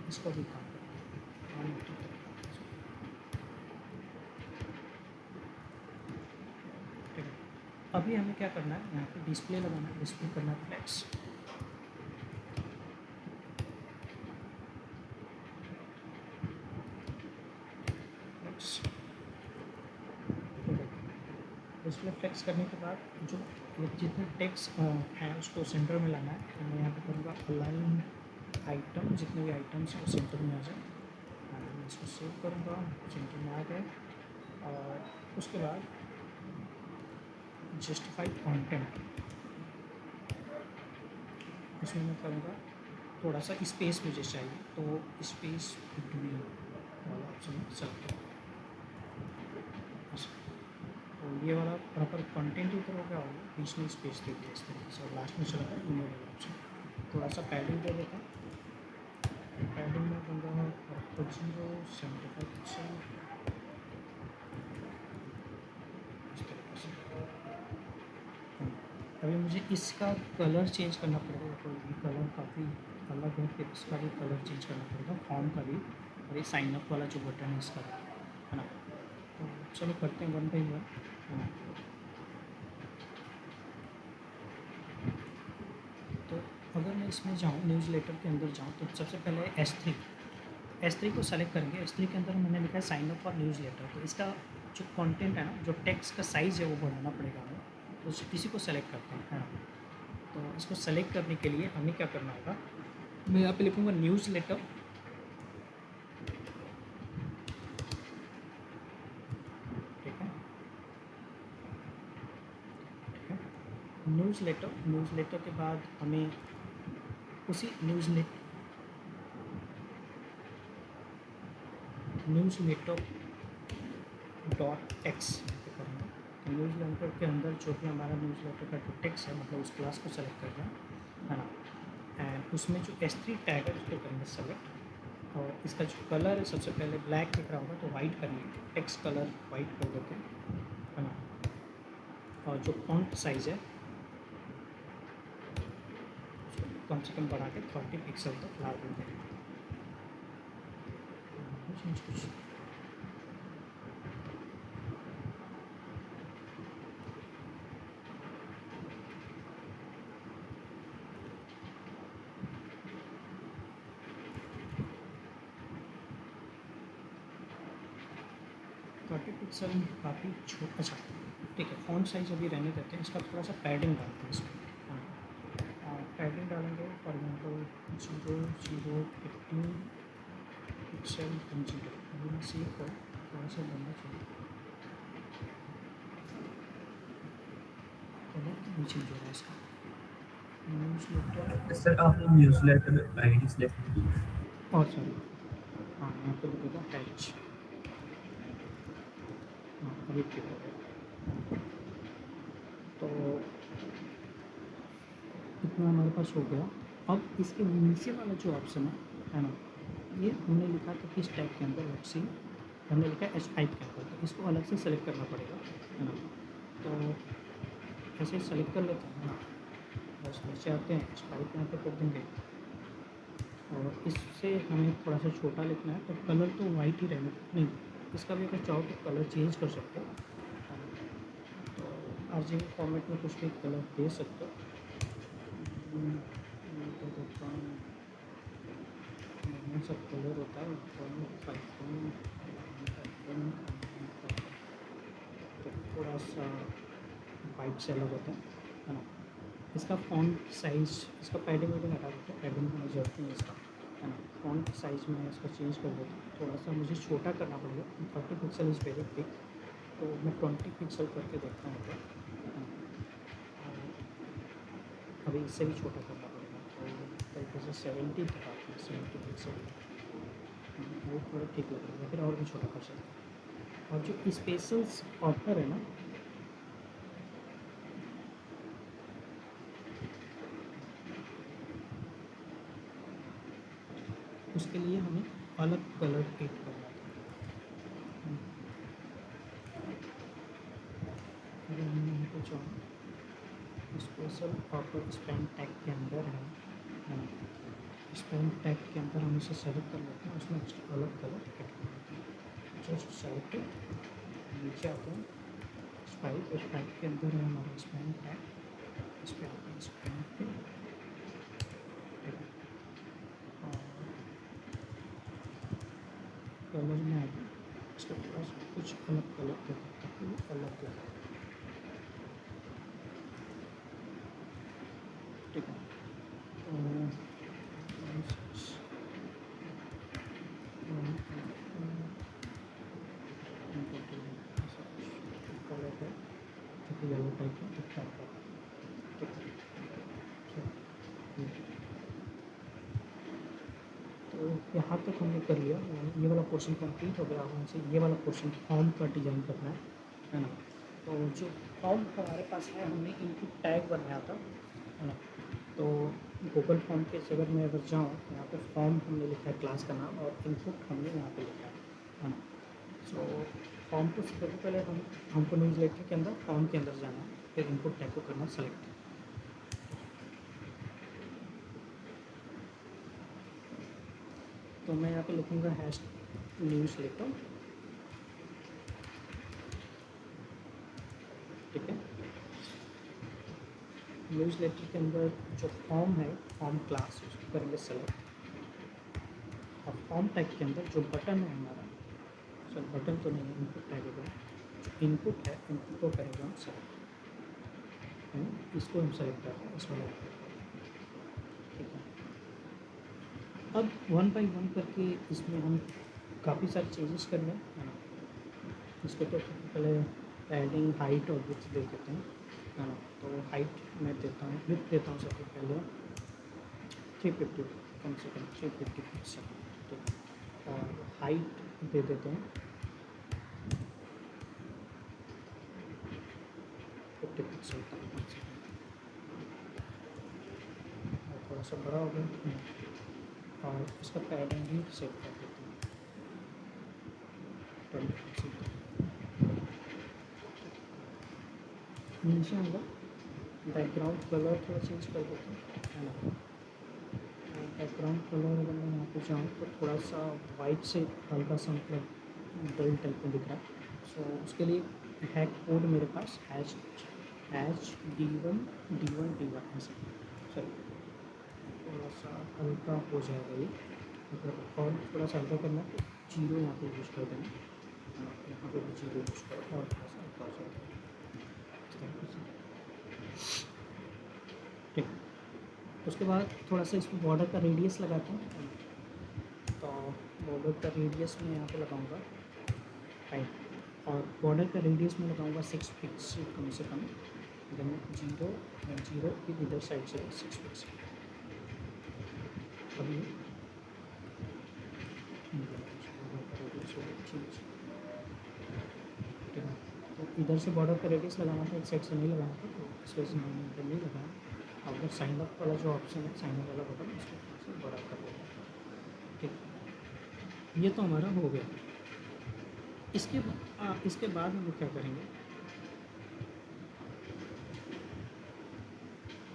इसको भी काम करते हैं 180 तक, ठीक है। अभी हमें क्या करना है, यहाँ पे डिस्प्ले लगाना है, डिस्प्ले करना है फ्लैक्स, फ्लैक्स, ठीक है। डिस्प्ले फ्लैक्स करने के बाद जो ये जितने टेक्स्ट हैं उसको सेंटर में लाना है। तो मैं यहाँ पे करूँगा अलाइन आइटम, जितने भी आइटम्स हैं वो सेंटर में आ जाए। मैं इसको सेव करूँगा, सेंटर में आ गए। और उसके बाद जस्टिफाई कंटेंट, इसमें मैं करूँगा थोड़ा सा स्पेस मुझे चाहिए, तो स्पेस बिटवीन वाला ऑप्शन सेलेक्ट करूँगा। तो ये वाला प्रॉपर कंटेंट ऊपर हो गया, और बीच में स्पेस दे दिया इस तरीके से, और लास्ट में चला गया ईमेल वाला ऑप्शन। थोड़ा सा पैडिंग दे देता हूँ, पैडिंग में दूँगा 0.75 पिक्सल, इस तरीके से। अभी मुझे इसका कलर चेंज करना पड़ेगा, तो ये कलर काफ़ी अलग है, फिर इसका भी कलर चेंज करना पड़ेगा, फॉर्म का भी, और ये साइन अप वाला जो बटन है इसका, है ना। तो चलो करते हैं वन बाई वन, है ना। तो अगर मैं इसमें जाऊँ, न्यूज़ लेटर के अंदर जाऊँ, तो सबसे पहले S3 को सेलेक्ट करेंगे। S3 के अंदर मैंने लिखा है sign up for newsletter, तो इसका जो कंटेंट है ना, जो टेक्स्ट का साइज़ है वो बढ़ाना पड़ेगा हमें, तो किसी को सेलेक्ट करते हैं, है ना। तो इसको सेलेक्ट करने के लिए हमें क्या करना होगा, मैं यहाँ पे लिखूँगा न्यूज़ लेटर, ठीक है, ठीक है। न्यूज़ लेटर के बाद हमें उसी न्यूज़ लेटर डॉट टेक्स करेंगे। तो न्यूज़ लेटर के अंदर जो भी हमारा न्यूज़ लेटर का जो टेक्स्ट है, मतलब उस क्लास को सेलेक्ट कर रहे हैं, है ना। एंड उसमें जो S3 टैग है उसको करेंगे सेलेक्ट, और इसका जो कलर है सबसे पहले ब्लैक दिख रहा होगा तो वाइट कर लेंगे, टेक्स्ट कलर वाइट कर देते हैं, है ना। और जो फॉन्ट साइज़ है उसको कम से कम बढ़ा के 30 पिक्सल तक ला देंगे। कुछ 30 पिक्सल काफ़ी अच्छा, ठीक है। फ़ॉन्ट साइज़ अभी रहने देते हैं, इसका थोड़ा सा पैडिंग डालते हैं इसमें, हाँ। पैडिंग डालेंगे फॉर एग्जाम्पल 0.015 पिक्सल 0, अभी मैं सेव करूँ, थोड़ा सा बनना चाहिए, तो नीचे जो है इसका न्यूज़ लेटर,
सर आपने न्यूज़लेटर आईडी सिलेक्ट की?
और सॉरी, हाँ यहाँ पे लिखेगा टैच, हाँ अभी ठीक हो गया। तो इतना हमारे पास हो गया। अब इसके नीचे वाला जो ऑप्शन है ना, ये हमने लिखा था किस टैग के अंदर, वैक्सीन हमने लिखा है H5 के अंदर, तो इसको अलग से सेलेक्ट करना पड़ेगा, है ना। तो ऐसे सेलेक्ट कर लेते हैं, है ना। बस नीचे आते हैं, H5 यहाँ पे कर देंगे, और इससे हमें थोड़ा सा छोटा लिखना है, तो कलर तो वाइट ही रहना, नहीं इसका भी अगर चाहो तो कलर चेंज कर सकते हो, तो RGB फॉर्मेट में कुछ भी कलर दे सकते हो। मैं तो देखता हूँ कौन सा कलर होता है, तो थोड़ा सा वाइट से अलग होता है ना। इसका फ़ॉन्ट साइज़, इसका पैडिंग वैडिंग हटा देते हैं, पैडिंग की ज़रूरत नहीं है इसका, है ना। फ़ॉन्ट साइज़ में इसका चेंज कर देता हूँ, थोड़ा सा मुझे छोटा करना पड़ेगा। 30 पिक्सल इज़ वेरी बिग, तो मैं 20 पिक्सल करके देखता हूँ, है ना। अभी इससे भी छोटा करना पड़ेगा, तो तरीके से 70 दिखाते हैं, 70 पिक्सल वो थोड़ा ठीक लग रहा है, फिर और भी छोटा कर सकते हैं। और जो स्पेशल्स ऑफर है ना, उसके लिए हमें अलग कलर पिक करना था। अगर हमने यहाँ पे चाहो स्पेशल ऑफर स्पेन टैग के अंदर है, स्पेन टैग के अंदर हम इसे सेलेक्ट कर लेते हैं, उसमें अलग कलर ऐड कर लेते हैं। जस्ट सेलेक्टेड, नीचे आते हैं स्पाइक, स्पाइक के अंदर है हमारा स्पेन टैग, इस पर आते हैं स्पेन पे, और कलर में आगे इसका थोड़ा सा कुछ अलग कलर दे सकते हैं, अलग दे सकते हैं, ठीक है। कलर है जो कि येलो टाइप का दिखता है, ठीक है। तो यहाँ तक हमने कर लिया, यानी ये वाला पोर्शन कंप्लीट हो गया। अब हमसे ये वाला पोर्शन फॉर्म का डिज़ाइन करना है ना। तो जो फॉर्म हमारे पास है, हमने इनपुट टैग बनाया था, है ना। तो गूगल फॉर्म के जगह में अगर जाऊँ, यहाँ पे फॉर्म हमने लिखा है क्लास का नाम, और इनपुट हमने यहाँ पे लिखा है ना। सो फॉर्म को सबसे पहले हमको न्यूज़लेटर के अंदर फॉर्म के अंदर जाना है, फिर इनपुट टैग को करना सेलेक्ट। तो मैं यहाँ पे लिखूँगा #न्यूज़लेटर, ठीक है। न्यूज़लेटर के अंदर जो फॉर्म है, फॉर्म क्लास, उसको करेंगे सेलेक्ट, और फॉर्म टैग के अंदर जो बटन है हमारा, सर बटन तो नहीं है, इनपुट टैग होगा, जो इनपुट है इनपुट को करेंगे हम सेलेक्ट, है ना। इसको हम सेलेक्ट करते हैं, इसमें ठीक है। अब 1 बाई 1 करके इसमें हम काफ़ी सारे चेंजेस करने हैं, है ना। इसको तो सबसे पहले पैडिंग, हाइट और विड्थ दे देते हैं, है ना। तो हाइट मैं देता हूँ, विड्थ देता हूँ सबसे पहले 350, कम से कम 350 पिक्सल, ठीक है। और हाइट दे देते हैं 50 पिक्सल तक, कम से कम, और थोड़ा सा बड़ा हो गया। और इसका पैडिंग भी सेट कर देते हैं 20 पिक्सल तक। नीचे आऊँगा, बैकग्राउंड कलर थोड़ा चेंज कर देते हैं, है ना। बैकग्राउंड कलर अगर मैं यहाँ पे जाऊँ तो थोड़ा सा वाइट से हल्का सा मतलब डल टाइप में दिख रहा है। सो उसके लिए है कोड मेरे पास D1 ऐसा, चलो थोड़ा सा हल्का हो जाएगा ये, मतलब और थोड़ा सा हल्का करना है तो 0 यहाँ पे यूज़ कर देना, यहाँ पे भी 0 यूज़ करो, और थोड़ा सा हल्का हो जाएगा इस तरीके से, ठीक। उसके बाद थोड़ा सा इसमें बॉर्डर का रेडियस लगाते हैं, तो बॉर्डर का रेडियस मैं यहाँ पे लगाऊंगा 5, और बॉर्डर का रेडियस में लगाऊंगा 6 पिक्सल कम से कम, देन 0 की इधर साइड से 6 पिक्सल। अभी ठीक है, तो इधर से बॉर्डर का रेडियस लगाना था, एक साइड से नहीं लगाना था, तो इस वजह से मैंने इधर नहीं लगाया। अगर साइन अप वाला जो ऑप्शन है, साइन अप वाला बटन, उसको थोड़ा सा बड़ा कर देगा, ठीक। ये तो हमारा हो गया। इसके बाद हम लोग क्या करेंगे,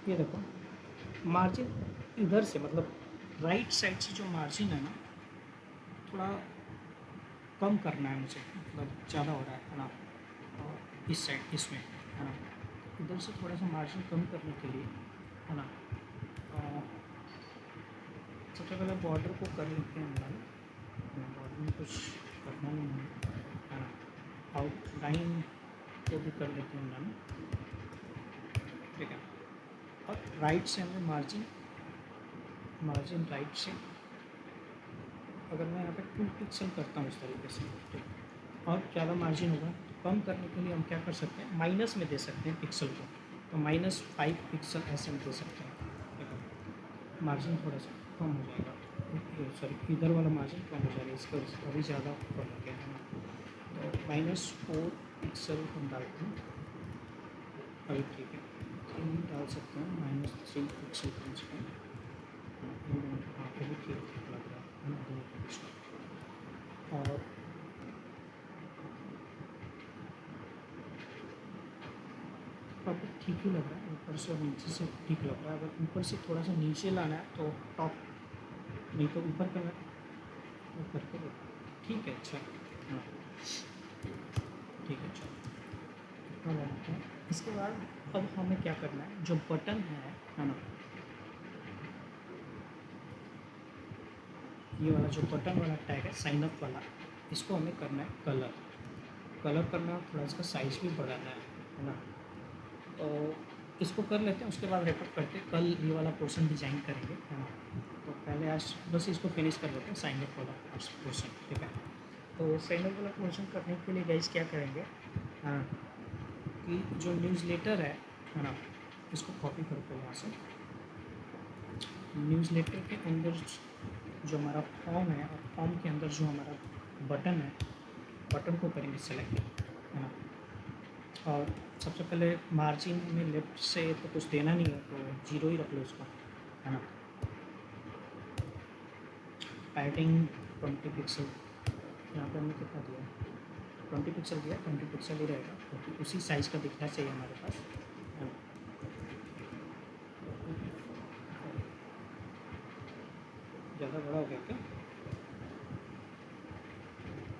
ये देखो मार्जिन इधर से, मतलब राइट साइड से जो मार्जिन है ना, थोड़ा कम करना है मुझे, मतलब ज़्यादा हो रहा है ना, और इस साइड इसमें है ना, इधर से थोड़ा सा मार्जिन कम करने के लिए है ना, सबसे पहले बॉर्डर को कर लेते हैं हम, बॉर्डर में कुछ करना नहीं है ना, आउटलाइन को भी कर लेते हैं हम, ठीक है। और राइट से हमें मार्जिन राइट से, अगर मैं यहाँ पे 2 पिक्सल करता हूँ इस तरीके से, ठीक है, और ज़्यादा मार्जिन होगा तो कम करने के लिए हम क्या कर सकते हैं, माइनस में दे सकते हैं पिक्सल को, तो -5 पिक्सल ऐसे में दे सकते हैं, ठीक है। मार्जिन थोड़ा सा कम हो जाएगा, सॉरी इधर वाला मार्जिन कम हो जाएगा, इसका अभी ज़्यादा कम हो गया है ना, तो -4 पिक्सल हम डालते हैं अभी, ठीक है। 3 डाल सकते हैं, -3 पिक्सल कम से कम, हाँ अभी ठीक लग रहा है ना, दोनों पिक्सल। और अब ठीक ही लग रहा है, ऊपर से और नीचे से ठीक लग रहा है, अगर ऊपर से थोड़ा सा नीचे लाना है तो टॉप, नहीं तो ऊपर का ऊपर के, ठीक है, अच्छा, हाँ ठीक है, अच्छा, इतना बनाते हैं। इसके बाद अब हमें क्या करना है, जो बटन है ना, ये वाला जो बटन वाला टैग है साइन अप वाला, इसको हमें करना है कलर करना है, थोड़ा इसका साइज़ भी बढ़ाना है ना, तो इसको कर लेते हैं, उसके बाद रेकॉर्ड करते हैं, कल ये वाला पोर्शन डिजाइन करेंगे है ना, तो पहले आज बस इसको फिनिश कर लेते हैं, साइन अप वाला पोर्शन, ठीक है। तो साइन अप वाला पोर्शन करने के लिए गाइस क्या करेंगे, हाँ, कि जो न्यूज़लेटर है ना, इसको कॉपी करते हैं यहाँ से, न्यूज़लेटर के अंदर जो हमारा फॉर्म है, और फॉर्म के अंदर जो हमारा बटन है, बटन को करेंगे सेलेक्ट है ना, और सबसे पहले मार्जिन में लेफ्ट से तो कुछ देना नहीं है, तो 0 ही रख लो इसका, है ना। पैडिंग 20 पिक्सल, यहाँ पे हमने कितना दिया, 20 पिक्सल दिया, 20 पिक्सल ही रहेगा, क्योंकि उसी साइज़ का दिखना चाहिए हमारे पास, है ना। ज़्यादा बड़ा हो गया क्या,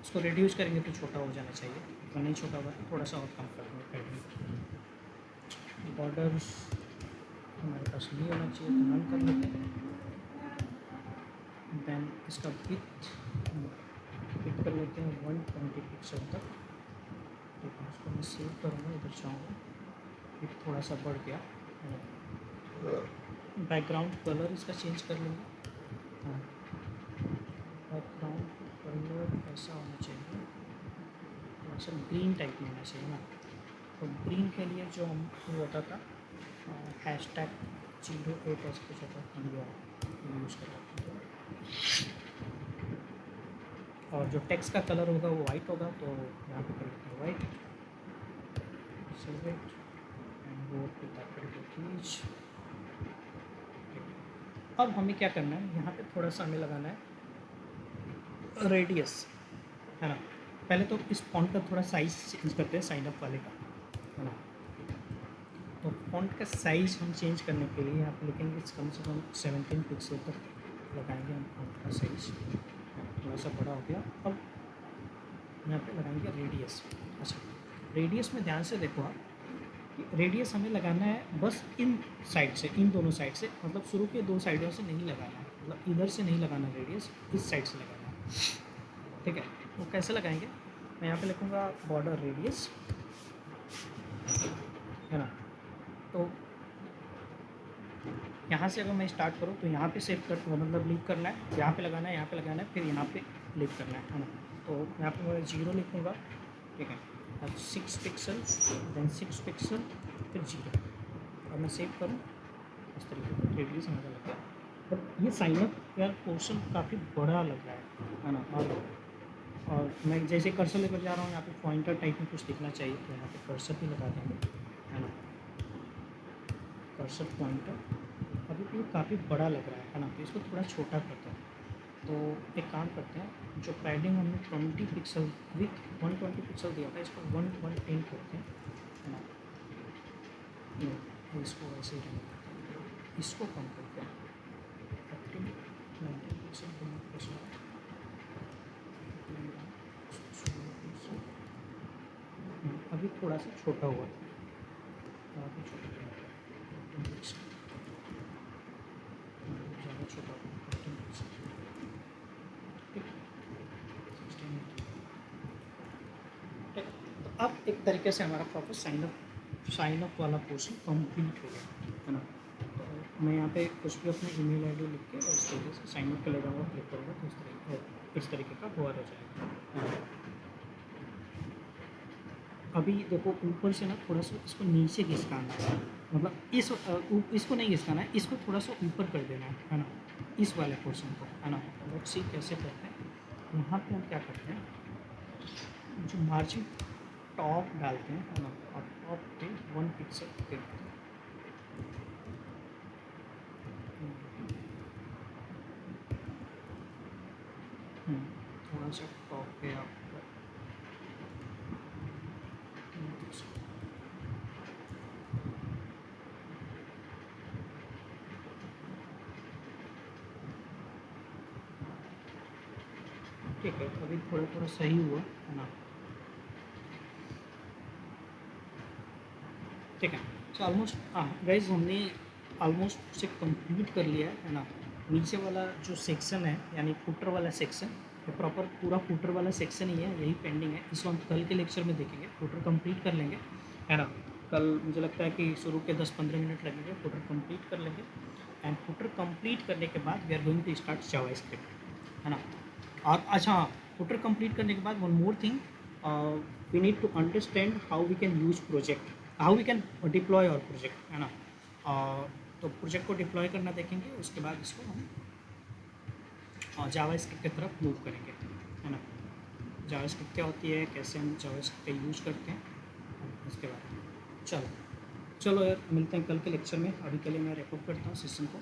इसको रिड्यूस करेंगे तो छोटा हो जाना चाहिए, तो नहीं छोटा होगा तो थोड़ा सा और कम कर देंगे पैडिंग। बॉर्डर्स हमारे पास नहीं होना चाहिए, तो नन कर लेते हैं। देन इसका विथ कर लेते हैं 120 पिक्सल तक, ठीक है। उसको मैं सेव करूँगा, इधर जाऊँगा, विथ थोड़ा सा बढ़ गया, बैकग्राउंड कलर इसका चेंज कर लेंगे, हाँ, बैकग्राउंड कलर कैसा होना चाहिए, थोड़ा सा ग्रीन टाइप में होना चाहिए ना, तो ग्रीन के लिए जो हम होता था #08 ऐसे कुछ होता था, हम यूज़ कर रहे हैं, और जो टेक्स्ट का कलर होगा वो वाइट होगा, तो यहाँ पे कर लेते हैं white, save it and go to that particular page. अब हमें क्या करना है, यहाँ पे थोड़ा सा हमें लगाना है रेडियस, है ना। पहले तो इस फॉन्ट का थोड़ा साइज़ चेंज करते हैं साइन अप वाले का, है ना। तो फॉन्ट का साइज़ हम चेंज करने के लिए यहाँ पे लिखेंगे कम से कम 17 पिक्सल तक लगाएंगे हम फॉन्ट का साइज़, थोड़ा सा बड़ा हो गया। अब यहाँ पे लगाएंगे रेडियस, अच्छा रेडियस में ध्यान से देखो आप, कि रेडियस हमें लगाना है बस इन साइड से, इन दोनों साइड से, मतलब शुरू के 2 साइडों से नहीं लगाना है, मतलब इधर से नहीं लगाना रेडियस, इस साइड से लगाना है, ठीक है। वो कैसे लगाएंगे, मैं यहाँ पे लिखूँगा बॉर्डर रेडियस, है ना। तो यहाँ से अगर मैं स्टार्ट करूँ तो यहाँ पे सेव कर, मतलब लीव करना है, यहाँ पे लगाना है, यहाँ पे लगाना है, फिर यहाँ पे लीव करना है ना। तो यहाँ पे मैं 0 लिखूँगा, ठीक है, अब 6 पिक्सल, देन 6 पिक्सल, फिर 0, और मैं सेव करूँ, इस तरीके से रेडियस हमारा लग गया। बट ये साइन अप यार पोर्शन काफ़ी बड़ा लग रहा है ना, और मैं जैसे कर्सर लेकर जा रहा हूँ, यहाँ पे पॉइंटर टाइप में कुछ दिखना चाहिए, तो यहाँ पे कर्सर भी लगा देंगे, है ना, कर्सर पॉइंटर। अभी भी काफ़ी बड़ा लग रहा है ना, तो इसको थोड़ा छोटा करते हैं। तो एक काम करते हैं, जो पैडिंग हमने 20 पिक्सल विथ 120 पिक्सल दिया था, इसको 110 करते हैं, है ना। इसको वैसे ही रहने देते हैं, इसको कम करते हैं 18 19 पिक्सल दोनों के साथ, थोड़ा सा छोटा हुआ था, काफ़ी छोटा था, 15%, ज़्यादा छोटा हुआ 15%, ठीक, 16, ठीक। तो अब एक तरीके से हमारा प्रॉपर साइन अप वाला पोर्शन कंप्लीट हो गया, है ना। तो मैं यहाँ पे कुछ भी अपना ईमेल आईडी लिख के इस तरीके से साइन अप पे ले जाऊँगा, क्लिक करूँगा तो इस तरीके का हुआ रह जाएगा, है ना। अभी देखो ऊपर से ना थोड़ा सा इसको नीचे खिसकाना है, मतलब इसको नहीं खिसकाना है, इसको थोड़ा सा ऊपर कर देना है ना, इस वाले पोर्शन को, है ना। लेट्स सी कैसे करते हैं। यहाँ पे हम क्या करते हैं, जो मार्जिन टॉप डालते हैं, है ना, और टॉप पे 1 पिक्सल देते हैं। थोड़ा सा टॉप पे आप ठीक है, अभी थोड़ा थोड़ा सही हुआ, है ना। ठीक है, तो ऑलमोस्ट हाँ गाइज, हमने ऑलमोस्ट उसे कंप्लीट कर लिया है ना। नीचे वाला जो सेक्शन है यानी फुटर वाला सेक्शन, ये प्रॉपर पूरा फुटर वाला सेक्शन ही है, यही पेंडिंग है। इसको हम कल के लेक्चर में देखेंगे, फुटर कंप्लीट कर लेंगे, है ना। कल मुझे लगता है कि शुरू के 10-15 मिनट लगेंगे, फुटर कंप्लीट कर लेंगे। एंड फुटर कंप्लीट करने के बाद we are going to start JavaScript, है ना। और अच्छा, फुटर कंप्लीट करने के बाद one more thing, we need to understand how we can use project, how we can deploy our project, है ना। तो प्रोजेक्ट को डिप्लॉय करना देखेंगे, उसके बाद इसको हम जावा स्क्रिप्ट की तरफ मूव करेंगे, है ना। जावा स्क्रिप्ट क्या होती है, कैसे हम जावा स्क्रिप्ट का यूज़ करते हैं, इसके बारे में। चलो चलो यार, मिलते हैं कल के लेक्चर में। अभी के लिए मैं रिकॉर्ड करता हूँ सेशन को।